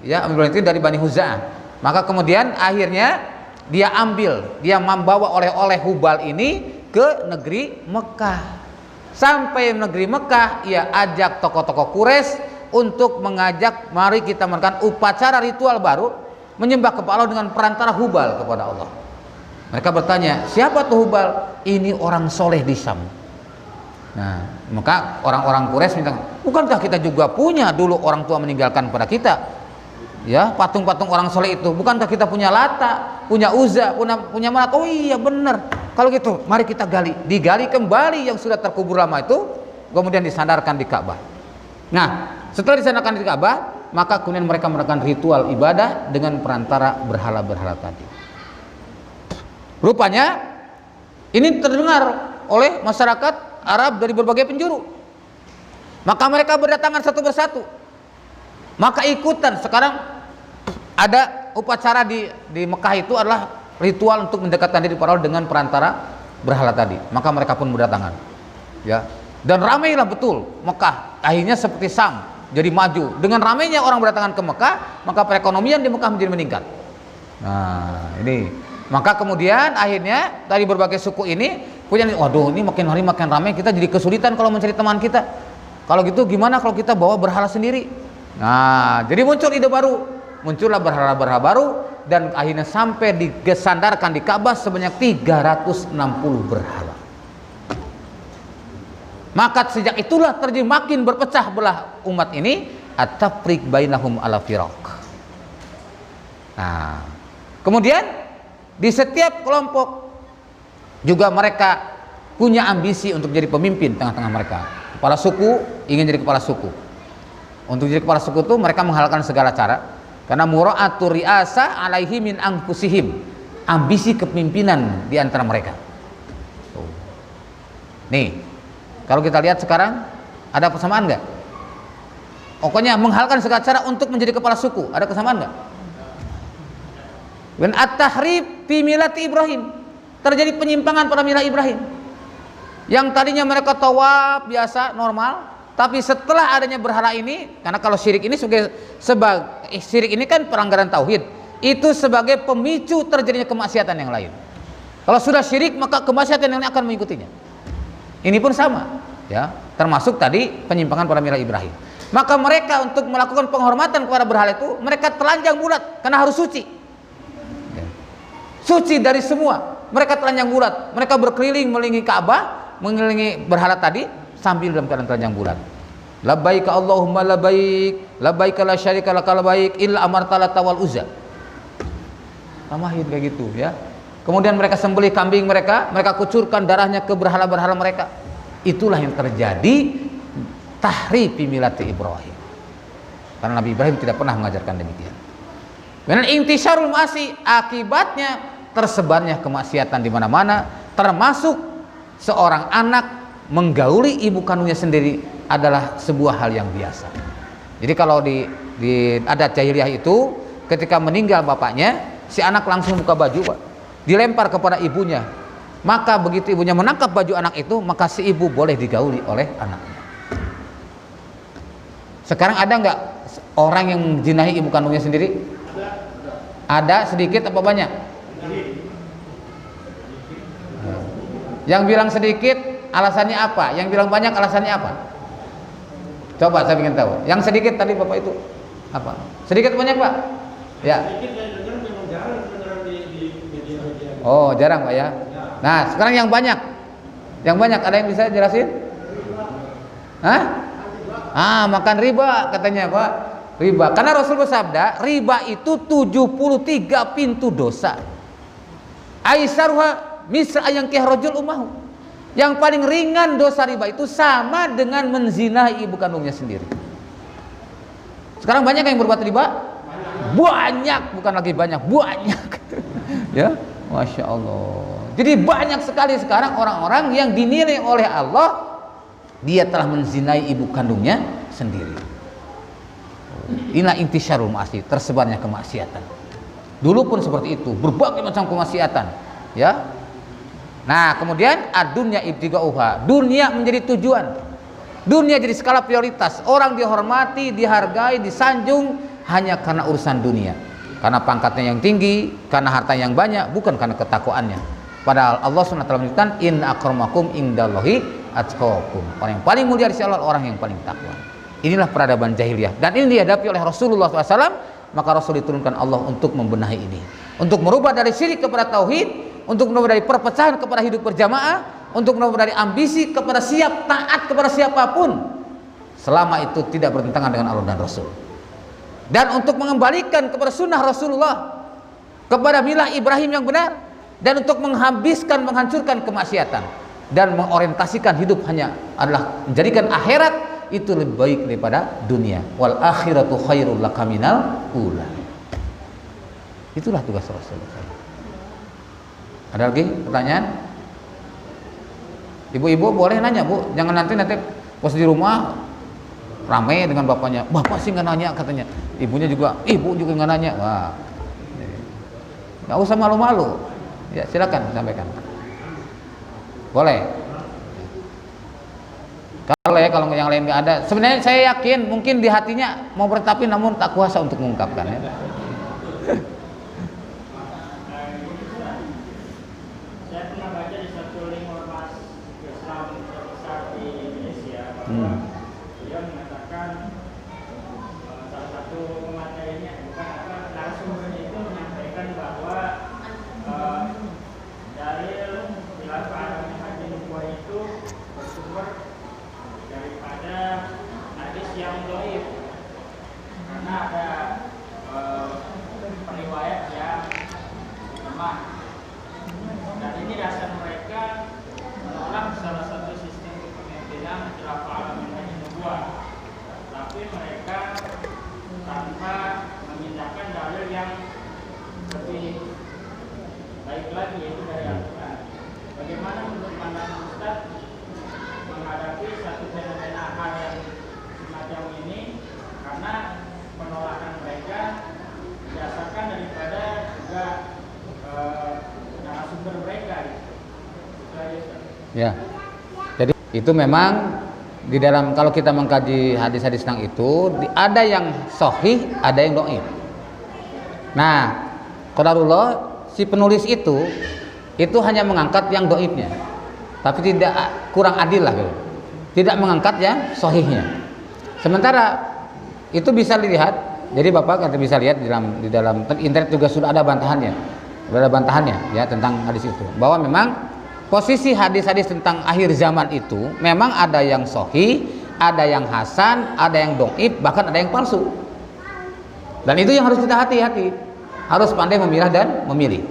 ya, Amr bin Luhai dari Bani Huza'ah. Maka kemudian akhirnya dia membawa oleh-oleh Hubal ini ke negeri Mekah. Sampai negeri Mekah, ia ajak tokoh-tokoh Quraisy untuk mengajak, mari kita melakukan upacara ritual baru, menyembah kepada Allah dengan perantara Hubal kepada Allah. Mereka bertanya, siapa tuh Hubal? Ini orang soleh di Syam. Nah, maka orang-orang Quraisy minta, bukankah kita juga punya dulu orang tua meninggalkan pada kita, ya, patung-patung orang soleh itu? Bukankah kita punya Lata, punya Uzza, punya Manat? Oh iya benar. Kalau gitu, mari kita gali. Digali kembali yang sudah terkubur lama itu, kemudian disandarkan di Ka'bah. Nah, setelah disandarkan di Ka'bah, maka kemudian mereka melakukan ritual ibadah dengan perantara berhala-berhala tadi. Rupanya ini terdengar oleh masyarakat Arab dari berbagai penjuru. Maka mereka berdatangan satu persatu. Maka ikutan. Sekarang ada upacara di Mekah itu adalah ritual untuk mendekatkan diri kepada Allah dengan perantara berhala tadi. Maka mereka pun berdatangan, ya. Dan ramailah betul Mekah. Akhirnya seperti Syam, jadi maju. Dengan ramainya orang berdatangan ke Mekah, maka perekonomian di Mekah menjadi meningkat. Nah, ini. Maka kemudian akhirnya dari berbagai suku ini punya, waduh, ini makin hari makin ramai, kita jadi kesulitan kalau mencari teman kita. Kalau gitu gimana kalau kita bawa berhala sendiri? Nah, jadi muncul ide baru. Muncullah berhala-berhala baru, dan akhirnya sampai disandarkan di Ka'bah sebanyak 360 berhala. Maka sejak itulah terjadi makin berpecah belah umat ini, at-tafriq bainahum ala firaq. Nah, kemudian di setiap kelompok juga mereka punya ambisi untuk jadi pemimpin tengah-tengah mereka. Kepala suku ingin jadi kepala suku. Untuk jadi kepala suku itu mereka menghalalkan segala cara. Karena mura'atur ri'asa alaihi min anfusihim, ambisi kepemimpinan di antara mereka. Nih, kalau kita lihat sekarang ada persamaan nggak? Pokoknya menghalalkan segala cara untuk menjadi kepala suku, ada kesamaan nggak? Dan at-tahrib fi milati Ibrahim, terjadi penyimpangan pada milah Ibrahim. Yang tadinya mereka tawaf biasa normal, tapi setelah adanya berhala ini, karena kalau syirik ini syirik ini kan pelanggaran tauhid, itu sebagai pemicu terjadinya kemaksiatan yang lain. Kalau sudah syirik, maka kemaksiatan yang lain akan mengikutinya. Ini pun sama, ya, termasuk tadi penyimpangan pada milah Ibrahim. Maka mereka untuk melakukan penghormatan kepada berhala itu, mereka telanjang bulat karena harus suci. Suci dari semua. Mereka telanjang bulat. Mereka berkeliling mengelilingi Ka'bah, mengelilingi berhala tadi sambil dalam keadaan telanjang bulat. Labbaik Allahumma labbaik, labbaik la syarika laka labbaik illa amarta Lata wal Uzza. Tamahin kayak gitu, ya. Kemudian mereka sembelih kambing mereka kucurkan darahnya ke berhala-berhala mereka. Itulah yang terjadi tahrifi millati Ibrahim. Karena Nabi Ibrahim tidak pernah mengajarkan demikian. Dan intisyarul ma'asi, akibatnya tersebarnya kemaksiatan di mana-mana, termasuk seorang anak menggauli ibu kandungnya sendiri adalah sebuah hal yang biasa. Jadi kalau di adat jahiliyah itu, ketika meninggal bapaknya, si anak langsung buka baju, Pak, dilempar kepada ibunya. Maka begitu ibunya menangkap baju anak itu, maka si ibu boleh digauli oleh anaknya. Sekarang ada nggak orang yang menjinahi ibu kandungnya sendiri? Ada sedikit apa banyak? Yang bilang sedikit alasannya apa? Yang bilang banyak alasannya apa? Coba saya ingin tahu. Yang sedikit tadi Bapak itu apa? Sedikit banyak, Pak? Ya. Oh, jarang, Pak ya. Nah, sekarang yang banyak. Yang banyak ada yang bisa jelasin? Hah? Makan riba katanya, Pak. Riba. Karena Rasul bersabda, riba itu 73 pintu dosa. Aisyarha misra yang kihrajul umahu. Yang paling ringan dosa riba itu sama dengan menzinahi ibu kandungnya sendiri. Sekarang banyak yang berbuat riba? Banyak, bukan lagi banyak, banyak. Ya, Masya Allah. Jadi banyak sekali sekarang orang-orang yang dinilai oleh Allah dia telah menzinai ibu kandungnya sendiri. Inilah intisyarul ma'asi, tersebarnya kemaksiatan. Dulu pun seperti itu, berbagai macam kemaksiatan, ya. Nah, kemudian ad-dunya ibtiga'uha, dunia menjadi tujuan. Dunia jadi skala prioritas. Orang dihormati, dihargai, disanjung hanya karena urusan dunia. Karena pangkatnya yang tinggi, karena harta yang banyak, bukan karena ketakwaannya. Padahal Allah SWT menyebutkan in akramakum indallahi atqakum. Orang yang paling mulia di sisi Allah orang yang paling takwa. Inilah peradaban jahiliyah dan ini dihadapi oleh Rasulullah SAW. Maka Rasul diturunkan Allah untuk membenahi ini, untuk merubah dari syirik kepada tauhid, untuk merubah dari perpecahan kepada hidup berjamaah, untuk merubah dari ambisi kepada siap taat kepada siapapun selama itu tidak bertentangan dengan Allah dan Rasul, dan untuk mengembalikan kepada sunnah Rasulullah, kepada milah Ibrahim yang benar, dan untuk menghancurkan kemaksiatan dan mengorientasikan hidup hanya adalah menjadikan akhirat itu lebih baik daripada dunia. Wal akhiratu khairul laka minal ula. Itulah tugas Rasulullah. Ada lagi pertanyaan? Ibu-ibu boleh nanya, Bu. Jangan nanti pas di rumah ramai dengan bapaknya. Bapak sih nggak nanya katanya. Ibunya juga, ibu juga nggak nanya. Wah, nggak usah malu-malu. Ya silakan sampaikan. Boleh. Kalau yang lain nggak ada, sebenarnya saya yakin mungkin di hatinya mau bertapin namun tak kuasa untuk mengungkapkan ya. Saya pernah baca di satu link ormas Islam terbesar di Indonesia bahwa beliau mengatakan salah satu materinya narasumbernya itu menyampaikan bahwa dalil dilakukannya haji nubuwah itu bersumber daripada hadis yang dhaif, karena ada periwayat yang lemah, dan ini dasar mereka menolak salah satu sistem kepemimpinan khilafah alamin haji nubuwah, tapi mereka tanpa memindahkan dalil yang lebih baik lagi, yaitu dari Al-Quran. Bagaimana menurut pandangan Ustaz menghadapi satu fenomena hal yang semacam ini, karena penolakan mereka didasarkan daripada juga narasumber mereka. Itu aja, Ustaz. Ya. Jadi itu memang di dalam kalau kita mengkaji hadis-hadis tentang itu ada yang sahih, ada yang dhaif. Nah, qadarullah si penulis itu hanya mengangkat yang dhaifnya, tapi tidak kurang adil lah gitu. Tidak mengangkat yang sahihnya. Sementara itu bisa dilihat, jadi Bapak kita bisa lihat di dalam internet juga sudah ada bantahannya. Sudah ada bantahannya ya tentang hadis itu. Bahwa memang posisi hadis-hadis tentang akhir zaman itu memang ada yang sahih, ada yang hasan, ada yang dhaif, bahkan ada yang palsu. Dan itu yang harus kita hati-hati. Harus pandai memilah dan memilih.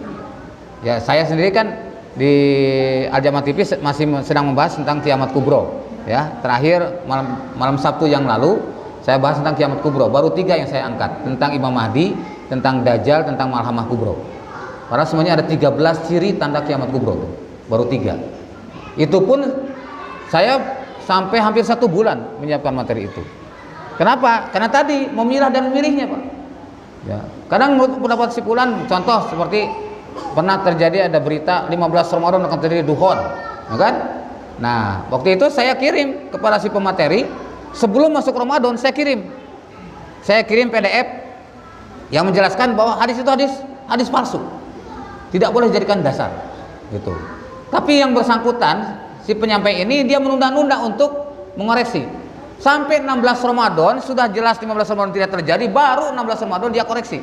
Ya, saya sendiri kan di Al-Jamaah TV masih sedang membahas tentang Qiyamat Kubro. Ya, terakhir malam Sabtu yang lalu saya bahas tentang kiamat kubro. Baru 3 yang saya angkat, tentang Imam Mahdi, tentang Dajjal, tentang Malhamah kubro. Karena semuanya ada 13 ciri tanda kiamat kubro. Baru 3. Itu pun saya sampai hampir 1 bulan menyiapkan materi itu. Kenapa? Karena tadi memilah dan memilihnya, Pak. Ya, kadang mendapat kesimpulan, contoh seperti pernah terjadi ada berita 15 Ramadan akan terjadi duhon, ya kan? Nah, waktu itu saya kirim kepada si pemateri sebelum masuk Ramadan, saya kirim PDF yang menjelaskan bahwa hadis itu hadis palsu, tidak boleh dijadikan dasar, gitu. Tapi yang bersangkutan si penyampai ini dia menunda-nunda untuk mengoreksi. Sampai 16 Ramadan sudah jelas 15 Ramadan tidak terjadi, baru 16 Ramadan dia koreksi.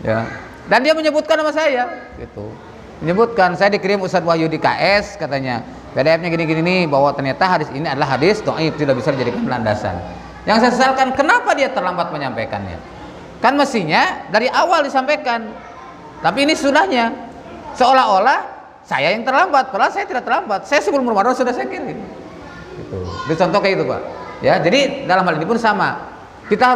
Ya. Dan dia menyebutkan nama saya, gitu. Menyebutkan saya dikirim Ustadz Wahyu di KS, katanya PDF-nya gini-gini nih, bahwa ternyata hadis ini adalah hadis dhaif, tidak bisa dijadikan landasan. Yang saya sesalkan, kenapa dia terlambat menyampaikannya? Kan mestinya dari awal disampaikan. Tapi ini sudahnya, seolah-olah saya yang terlambat, padahal saya tidak terlambat. Saya sebelum Ramadan sudah saya kirim. Gitu. Itu contoh kayak itu, Pak. Ya, jadi dalam hal ini pun sama. Kita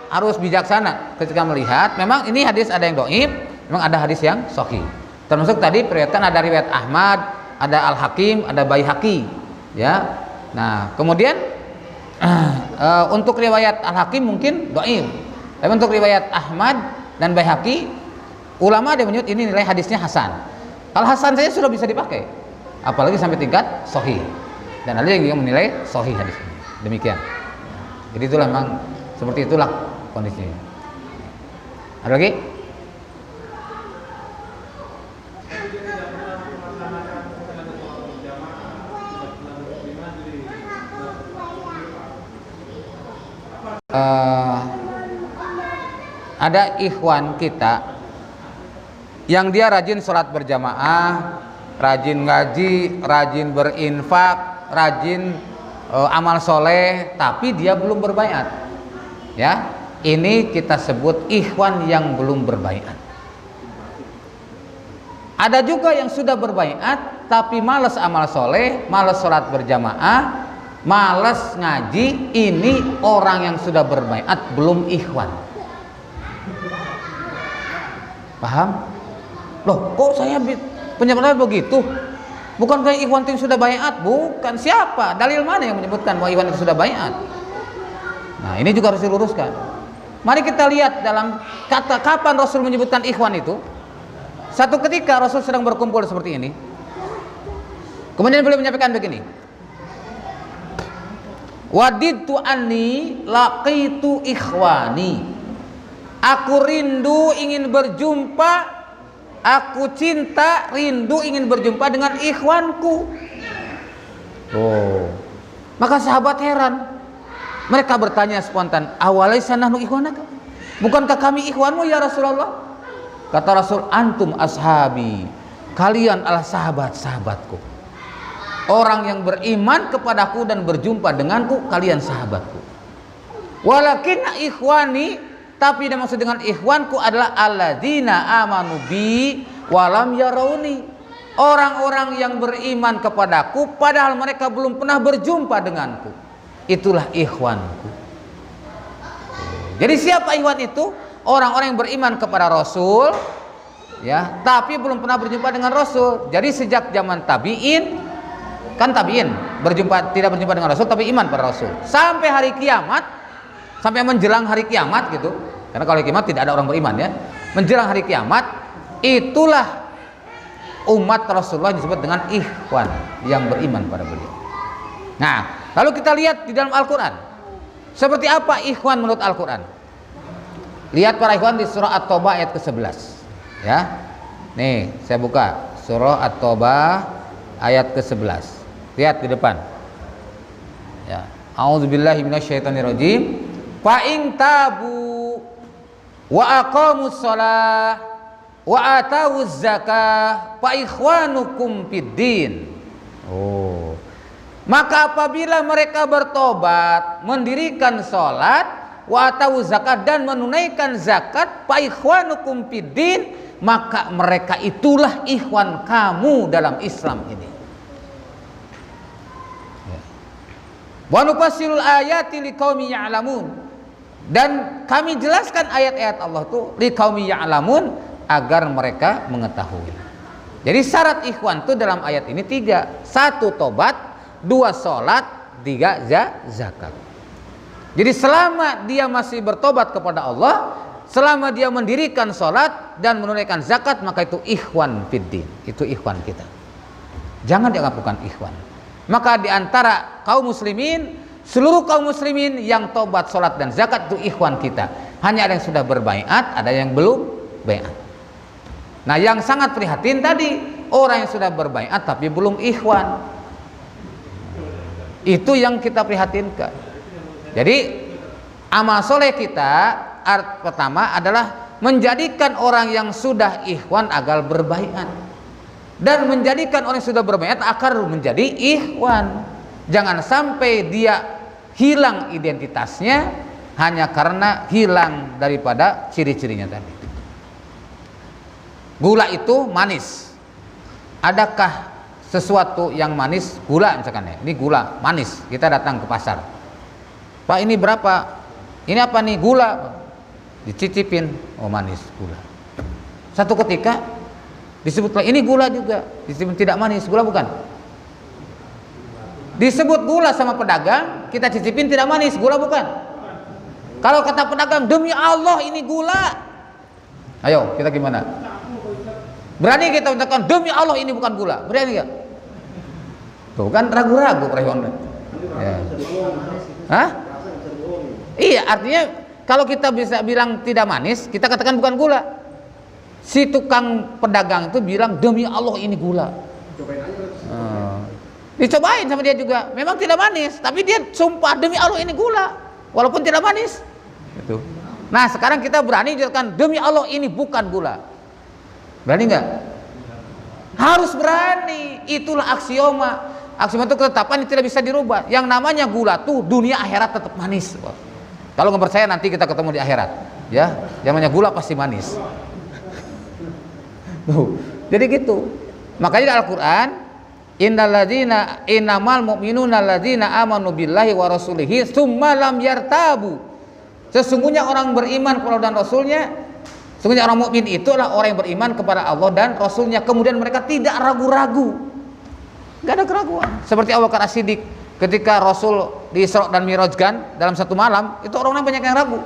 harus bijaksana ketika melihat memang ini hadis ada yang dhaif, memang ada hadis yang sahih. Termasuk tadi periwayatkan ada riwayat Ahmad, ada Al-Hakim, ada Baihaqi, ya. Nah, kemudian untuk riwayat Al-Hakim mungkin dhaif. Tapi untuk riwayat Ahmad dan Baihaqi, ulama ada menyebut ini nilai hadisnya hasan. Kalau hasan saja sudah bisa dipakai, apalagi sampai tingkat sahih. Dan ada yang menilai sahih hadis ini. Demikian. Jadi itulah memang seperti itulah kondisinya. Ada lagi? Ada ikhwan kita yang dia rajin sholat berjamaah, rajin ngaji, rajin berinfak, rajin amal soleh, tapi dia belum berbaiat. Ya, ini kita sebut ikhwan yang belum berbaiat. Ada juga yang sudah berbaiat tapi malas amal soleh, malas sholat berjamaah, malas ngaji. Ini orang yang sudah berbaiat belum ikhwan. Paham? Loh, kok saya punya pendapat begitu? Bukankah ikhwan itu sudah baiat? Bukan. Siapa? Dalil mana yang menyebutkan bahwa ikhwan itu sudah baiat? Nah, ini juga harus diluruskan. Mari kita lihat dalam kata kapan Rasul menyebutkan ikhwan itu. Satu ketika Rasul sedang berkumpul seperti ini. Kemudian beliau menyampaikan begini. Wadidtu anni laqitu ikhwani. Aku rindu ingin berjumpa, aku cinta, rindu ingin berjumpa dengan ikhwanku. Oh. Maka sahabat heran. Mereka bertanya spontan, awalaysa nahnu ikhwanaka? Bukankah kami ikhwanmu ya Rasulullah? Kata Rasul, antum ashabi. Kalian adalah sahabat-sahabatku. Orang yang beriman kepadaku dan berjumpa denganku, kalian sahabatku. Walakin ikhwani, tapi yang maksud dengan ikhwanku adalah alladzina amanu bi walam yarawni. Orang-orang yang beriman kepadaku padahal mereka belum pernah berjumpa denganku. Itulah ikhwanku. Jadi siapa ikhwan itu? Orang-orang yang beriman kepada Rasul, ya, tapi belum pernah berjumpa dengan Rasul. Jadi sejak zaman tabi'in, kan tabi'in tidak berjumpa dengan Rasul tapi iman pada Rasul. Sampai hari kiamat, sampai menjelang hari kiamat gitu. Karena kalau kiamat tidak ada orang beriman ya. Menjelang hari kiamat, itulah umat Rasulullah disebut dengan ikhwan yang beriman pada beliau. Nah, lalu kita lihat di dalam Al-Quran, seperti apa ikhwan menurut Al-Quran. Lihat para ikhwan di surah At-Taubah ayat ke-11 ya. Nih, saya buka surah At-Taubah ayat ke-11. Lihat di depan ya. A'udzubillahi minasyaitonirrajim. Fa in tabu wa aqamus shalah wa atawuz zakah fa ikhwanukum fiddin. Oh. Maka apabila mereka bertobat, mendirikan salat, wa atawuz zakat dan menunaikan zakat, fa ikhwanukum fiddin, maka mereka itulah ikhwan kamu dalam Islam ini. Wa nufassilul ayati liqaumin ya'lamun. Dan kami jelaskan ayat-ayat Allah itu liqaumin ya'lamun, agar mereka mengetahui. Jadi syarat ikhwan itu dalam ayat ini 3. 1 tobat, 2 sholat, 3 zakat. Jadi selama dia masih bertobat kepada Allah, selama dia mendirikan sholat dan menunaikan zakat, maka itu ikhwan fiddin, itu ikhwan kita. Jangan dianggap bukan ikhwan. Maka diantara kaum muslimin, seluruh kaum muslimin yang tobat, sholat dan zakat itu ikhwan kita. Hanya ada yang sudah berbaiat, ada yang belum baiat. Nah, yang sangat prihatin tadi, orang yang sudah berbaiat tapi belum ikhwan. Itu yang kita prihatinkan. Jadi amal soleh kita pertama adalah menjadikan orang yang sudah ikhwan agar berbaiat, dan menjadikan orang yang sudah berbaiat agar menjadi ikhwan. Jangan sampai dia hilang identitasnya hanya karena hilang daripada ciri-cirinya tadi. Gula itu manis. Adakah sesuatu yang manis? Gula misalkan ya, ini gula manis. Kita datang ke pasar, Pak, ini berapa? Ini apa nih? Gula. Dicicipin, oh manis, gula. Satu ketika disebutlah ini gula juga, disebut tidak manis, gula bukan. Disebut gula sama pedagang, kita cicipin tidak manis, gula bukan. Kalau kata pedagang, demi Allah ini gula, ayo kita gimana? Berani kita ucapkan demi Allah ini bukan gula, berani nggak? Tuh kan ragu-ragu perempuan. Ya. Hah? Iya, artinya kalau kita bisa bilang tidak manis, kita katakan bukan gula. Si tukang pedagang itu bilang demi Allah ini gula. Dicobain sama dia juga, memang tidak manis, tapi dia sumpah demi Allah ini gula, walaupun tidak manis. Gitu. Nah, sekarang kita berani ucapkan demi Allah ini bukan gula. Berani nggak? Harus berani. Itulah aksioma. Aksioma itu ketetapan yang tidak bisa dirubah. Yang namanya gula tuh dunia akhirat tetap manis. Kalau nggak percaya nanti kita ketemu di akhirat. Ya, yang namanya gula pasti manis. Jadi gitu. Makanya di Al-Quran, innamal mu'minuna alladzina amanu billahi wa rasulihi tsumma lam yartabu. Sesungguhnya orang beriman kepada dan Rasulnya. Sesungguhnya orang mukmin itulah orang yang beriman kepada Allah dan Rasulnya, kemudian mereka tidak ragu-ragu, nggak ada keraguan. Seperti Abu Bakar As-Siddiq, ketika Rasul di Isra dan Mirajkan dalam satu malam, itu orang-orang banyak yang ragu.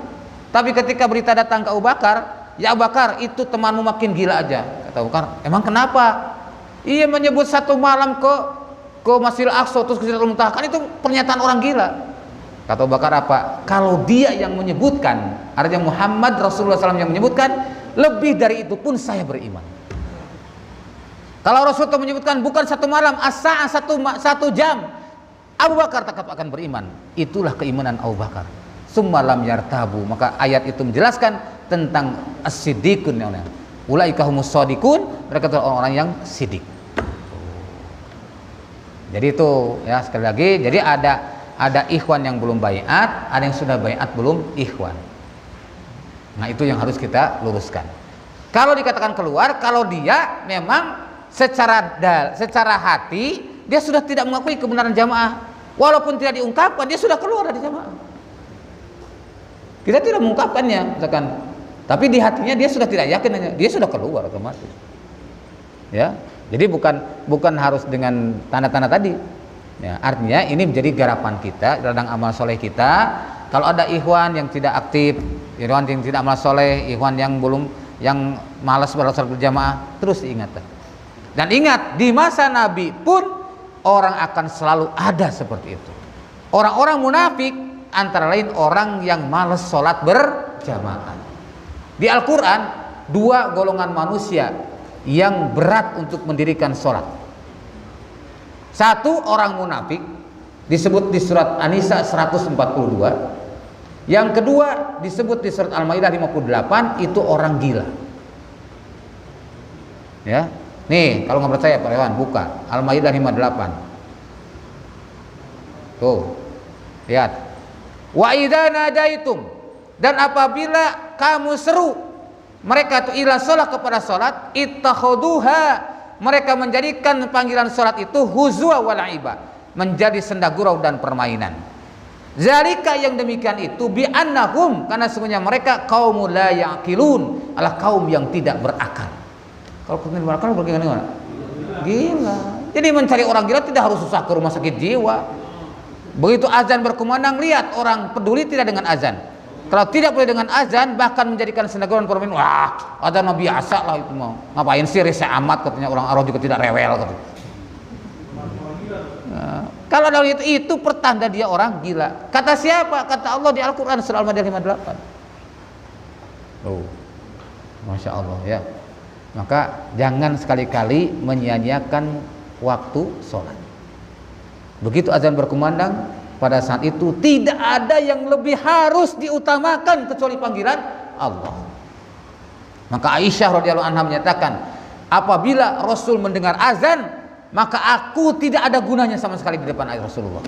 Tapi ketika berita datang ke Abu Bakar, ya Abu Bakar, itu temanmu makin gila aja. Kata Abu Bakar, emang kenapa? Iya, menyebut satu malam ke Masjidil Aqsa terus ke Sidratul Muntaha, kan itu pernyataan orang gila. Kata Abu Bakar apa? Kalau dia yang menyebutkan, artinya Muhammad Rasulullah SAW yang menyebutkan, lebih dari itu pun saya beriman. Kalau Rasulullah menyebutkan bukan satu malam, as-sa'ah satu jam, Abu Bakar tetap akan beriman. Itulah keimanan Abu Bakar. Summa lam yartabu. Maka ayat itu menjelaskan tentang as-siddiqun. Ulaika humus shadiqun, mereka adalah orang-orang yang sidik. Jadi itu ya, sekali lagi, jadi ada ikhwan yang belum baiat, ada yang sudah baiat belum ikhwan. Nah, itu yang harus kita luruskan. Kalau dikatakan keluar, kalau dia memang secara hati dia sudah tidak mengakui kebenaran jamaah, walaupun tidak diungkapkan, dia sudah keluar dari jamaah. Kita tidak mengungkapkannya, misalkan, tapi di hatinya dia sudah tidak yakin, dia sudah keluar otomatis. Ya, jadi bukan harus dengan tanda-tanda tadi. Ya, artinya ini menjadi garapan kita dalam amal soleh kita. Kalau ada ikhwan yang tidak aktif, ikhwan yang tidak amal soleh, ikhwan yang malas sholat berjamaah, terus diingatkan. Dan ingat, di masa Nabi pun orang akan selalu ada seperti itu. Orang-orang munafik antara lain orang yang malas sholat berjamaah. Di Al-Quran, 2 golongan manusia yang berat untuk mendirikan sholat. Satu, orang munafik, disebut di surat An-Nisa 142. Yang kedua disebut di surat Al-Maidah 58, itu orang gila. Ya, nih kalau nggak percaya Pak Rewan, buka Al-Maidah 58. Tuh, lihat. Wa idza najaitum, dan apabila kamu seru mereka itu ila sholat, kepada sholat, ittakhuduha, mereka menjadikan panggilan sholat itu huzwa wa la'iba, menjadi senda gurau dan permainan. Zalika yang demikian itu bi annahum, karena sesungguhnya mereka kaumul la yaqilun, adalah kaum yang tidak berakal. Kalau tidak berakal bagaimana? Gila. Jadi mencari orang gila tidak harus susah ke rumah sakit jiwa. Begitu azan berkumandang, lihat orang peduli tidak dengan azan. Kalau tidak boleh dengan azan, bahkan menjadikan senegawan permain, wah azan mah biasa lah itu mau. Ngapain sih rese amat, katanya orang Arab juga tidak rewel katanya. Nah, kalau dari itu pertanda dia orang gila. Kata siapa? Kata Allah di Al-Quran surah Al-Maidah 58. Oh, Masya Allah ya. Maka jangan sekali-kali menyia-nyiakan waktu sholat. Begitu azan berkumandang, pada saat itu tidak ada yang lebih harus diutamakan kecuali panggilan Allah. Maka Aisyah radhiyallahu anha menyatakan, apabila Rasul mendengar azan, maka aku tidak ada gunanya sama sekali di depan Rasulullah.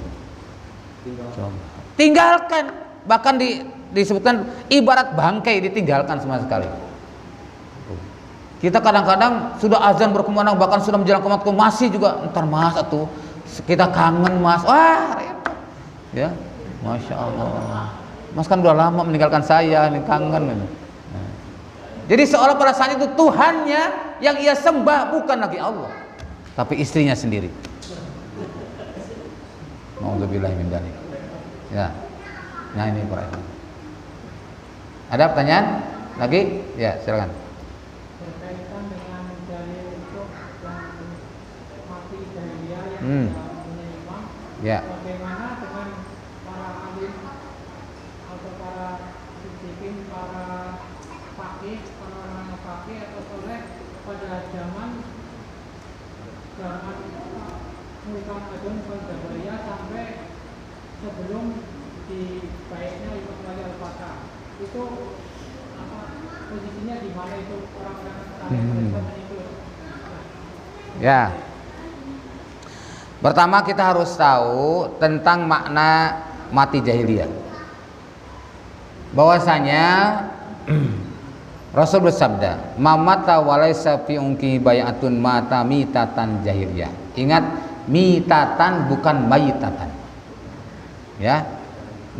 Tinggalkan, bahkan disebutkan ibarat bangkai, ditinggalkan sama sekali. Kita kadang-kadang sudah azan berkumandang, bahkan sudah menjalankan waktu, masih juga entar mas atuh kita kangen mas, wah repot ya, Masya Allah, mas kan udah lama meninggalkan saya, ini kangen. Nah. Jadi seolah pada saat itu Tuhannya yang ia sembah bukan lagi Allah, tapi istrinya sendiri. Nauzubillahi min dzalik. Ya, nah ini para ikhwan. Ada pertanyaan lagi? Ya silakan. Berkaitan dengan dalil itu yang mati jahiliyah yang punya imam, Ya. bagaimana dengan para alim atau para siddiqin, para faqih, orang-orang yang faqih atau soleh pada zaman Mulkan Adun Jabariyah sampai sebelum dibaiknya Imam Ali Al-Fatah, itu apa posisinya di mana itu orang-orang sekarang itu? Ya. Pertama kita harus tahu tentang makna mati jahiliyah. Bahwasanya Rasul bersabda, "Mamata walaysa fi unki bay'atun mata mitatan jahiliyah." Ingat, mitatan bukan mayitatan. Ya.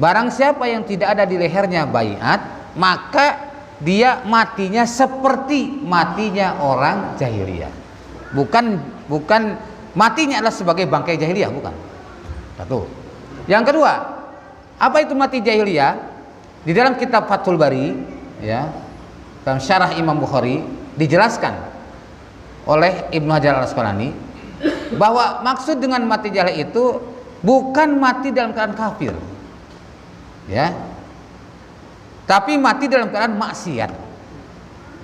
Barang siapa yang tidak ada di lehernya baiat, maka dia matinya seperti matinya orang jahiliyah. Bukan matinya adalah sebagai bangkai jahiliyah, bukan. Satu. Yang kedua, apa itu mati jahiliyah? Di dalam kitab Fathul Bari, ya, dalam syarah Imam Bukhari dijelaskan oleh Ibnu Hajar Al-Asqalani bahwa maksud dengan mati jahiliyah itu bukan mati dalam keadaan kafir, ya, tapi mati dalam keadaan maksiat.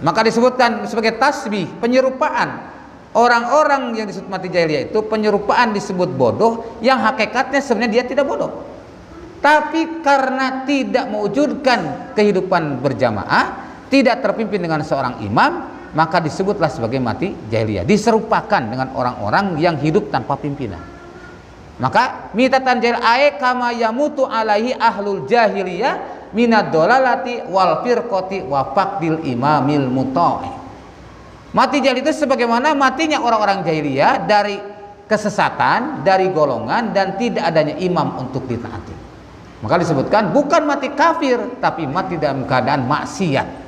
Maka disebutkan sebagai tasbih, penyerupaan. Orang-orang yang disebut mati jahiliyah itu penyerupaan disebut bodoh, yang hakikatnya sebenarnya dia tidak bodoh, tapi karena tidak mewujudkan kehidupan berjamaah, tidak terpimpin dengan seorang imam, maka disebutlah sebagai mati jahiliyah, diserupakan dengan orang-orang yang hidup tanpa pimpinan. Maka mitatan jahiliyah kama yamutu alaihi ahlul jahiliyah minad dolalati wal firqati wa faqdil imamil muta'i. Mati jahiliyah itu sebagaimana matinya orang-orang jahiliyah dari kesesatan, dari golongan, dan tidak adanya imam untuk ditaati. Maka disebutkan bukan mati kafir, tapi mati dalam keadaan maksiat.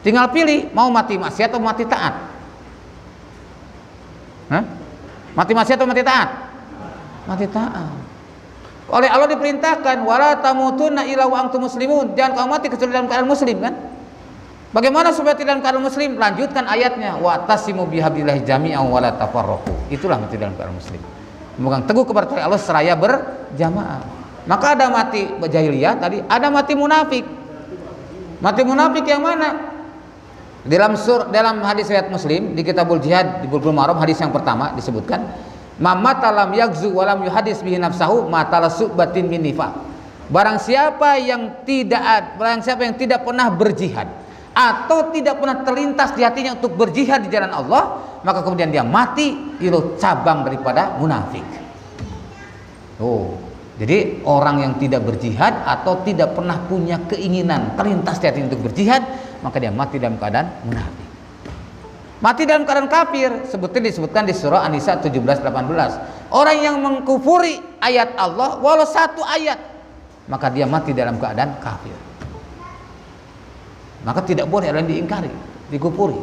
Tinggal pilih mau mati maksiat atau mati taat. Hah? Mati maksiat atau mati taat? Mati taat. Oleh Allah diperintahkan wala tamutunna illa wa antum muslimun, jangan kamu mati kecuali dalam keadaan muslim, kan? Bagaimana supaya tidak dalam keadaan muslim? Lanjutkan ayatnya, wa tasimu bihablillahi jami'an wa la tafarraqu. Itulah mati dalam keadaan muslim, memegang teguh kepada tali Allah seraya berjamaah. Maka ada mati jahiliyah tadi, ada mati munafik. Mati munafik yang mana? Dalam hadis riwayat Muslim di Kitabul Jihad di Bulughul Maram, hadis yang pertama disebutkan, "Mamata lam yagzu wa lam yuhadis bihi nafsahu matala subatin min nifaq." Barang siapa yang tidak pernah berjihad atau tidak pernah terlintas di hatinya untuk berjihad di jalan Allah, maka kemudian dia mati, itu cabang daripada munafik. Jadi orang yang tidak berjihad atau tidak pernah punya keinginan terlintas di hati untuk berjihad, maka dia mati dalam keadaan munafik. Mati dalam keadaan kafir disebutkan di surah An-Nisa 17-18. Orang yang mengkufuri ayat Allah walau satu ayat, maka dia mati dalam keadaan kafir. Maka tidak boleh ada yang diingkari, dikufuri.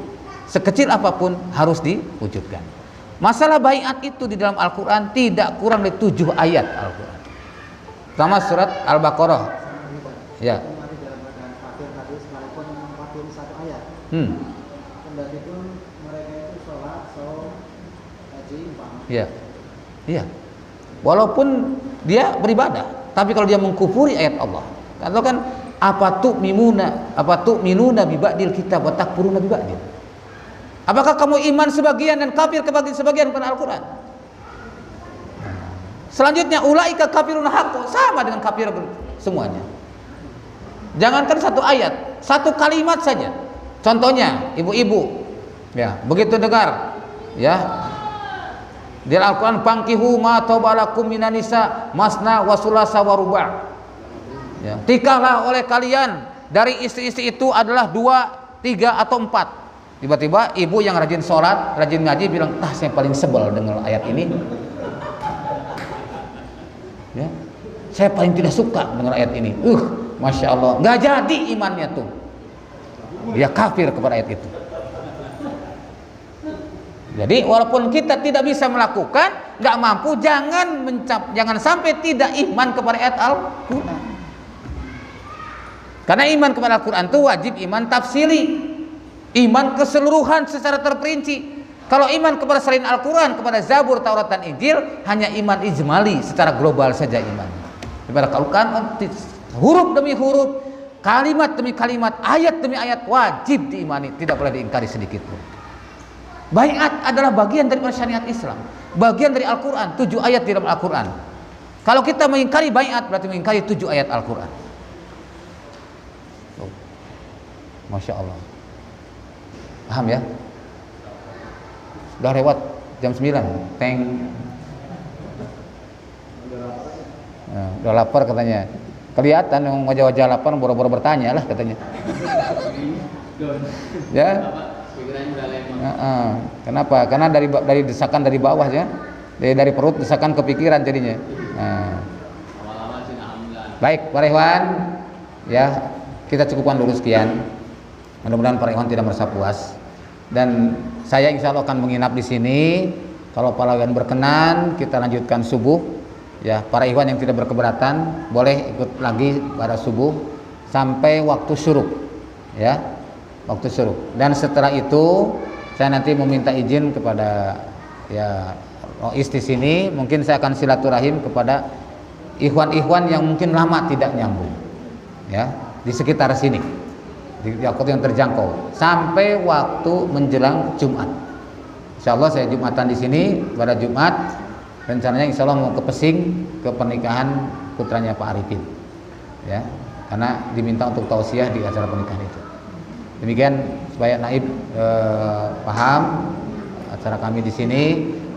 Sekecil apapun harus diwujudkan. Masalah baiat itu di dalam Al-Quran tidak kurang dari 7 ayat Al-Quran. Pertama surat Al-Baqarah. Ya. Mati dalam keadaan kafir tadi sekalipun mewakili 1 ayat. Kendati pun mereka itu sholat, saum, haji, umpama. Iya. Iya. Walaupun dia beribadah, tapi kalau dia mengkufuri ayat Allah, katakan apa tu'minuna bi ba'dil kitab wa takfuruna bi ba'dil. Apakah kamu iman sebagian dan kafir kepada sebagian kepada Al-Quran? Selanjutnya ulaika kafirun haqqo, sama dengan kafir semuanya. Jangankan 1 ayat, 1 kalimat saja. Contohnya ibu-ibu, ya, begitu dengar, ya, di Al-Quran pangkihu ma tobalakum minan nisa masna wa sulasa wa ruba'. Ya, tikahlah oleh kalian dari istri-istri itu adalah 2, 3 atau 4. Tiba-tiba ibu yang rajin sholat, rajin ngaji bilang, saya paling sebel dengan ayat ini. Ya, saya paling tidak suka dengan ayat ini. Masya Allah, nggak jadi imannya tuh. Dia kafir kepada ayat itu. Jadi walaupun kita tidak bisa melakukan, nggak mampu, jangan sampai tidak iman kepada ayat Al-Quran. Karena iman kepada Al-Quran itu wajib iman tafsili, iman keseluruhan secara terperinci. Kalau iman kepada selain Al-Quran, kepada Zabur, Taurat dan Injil, hanya iman ijmali, secara global saja iman. Kepada Al-Quran, huruf demi huruf, kalimat demi kalimat, ayat demi ayat wajib diimani, tidak boleh diingkari sedikit pun. Baiat adalah bagian dari syariat Islam, bagian dari Al-Quran, 7 ayat di dalam Al-Quran. Kalau kita mengingkari baiat berarti mengingkari 7 ayat Al-Quran. Masya Allah. Paham ya? Sudah lewat jam 9. Teng. Udah lapar katanya. Kelihatan wajah-wajah lapar, boro-boro bertanya lah katanya. Ya. Kenapa? Karena dari desakan dari bawah ya, dari perut desakan kepikiran jadinya. Baik, para ikhwan, ya kita cukupkan dulu sekian. Mudah-mudahan para ikhwan tidak merasa puas. Dan saya insya Allah akan menginap di sini. Kalau para ikhwan berkenan, kita lanjutkan subuh. Ya, para ikhwan yang tidak berkeberatan boleh ikut lagi pada subuh sampai waktu syuruk. Ya, waktu syuruk. Dan setelah itu saya nanti meminta izin kepada ya Rois di sini, mungkin saya akan silaturahim kepada ikhwan-ikhwan yang mungkin lama tidak nyambung, ya di sekitar sini, di waktu yang terjangkau sampai waktu menjelang Jumat. Insya Allah saya Jumatan di sini pada Jumat, rencananya Insya Allah mau ke Pesing ke pernikahan putranya Pak Arifin, ya karena diminta untuk tausiah di acara pernikahan itu. Demikian supaya naib paham acara kami di sini.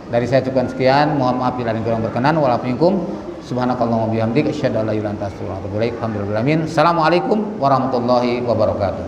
Dari saya cukupkan sekian. Mohon maaf bila ada yang kurang berkenan. Walaupun subhanakallahumma bihamdika asyhadu an la ilaha illa anta astaghfiruka wa atubu ilaik. Alhamdulillah. Assalamualaikum warahmatullahi wabarakatuh.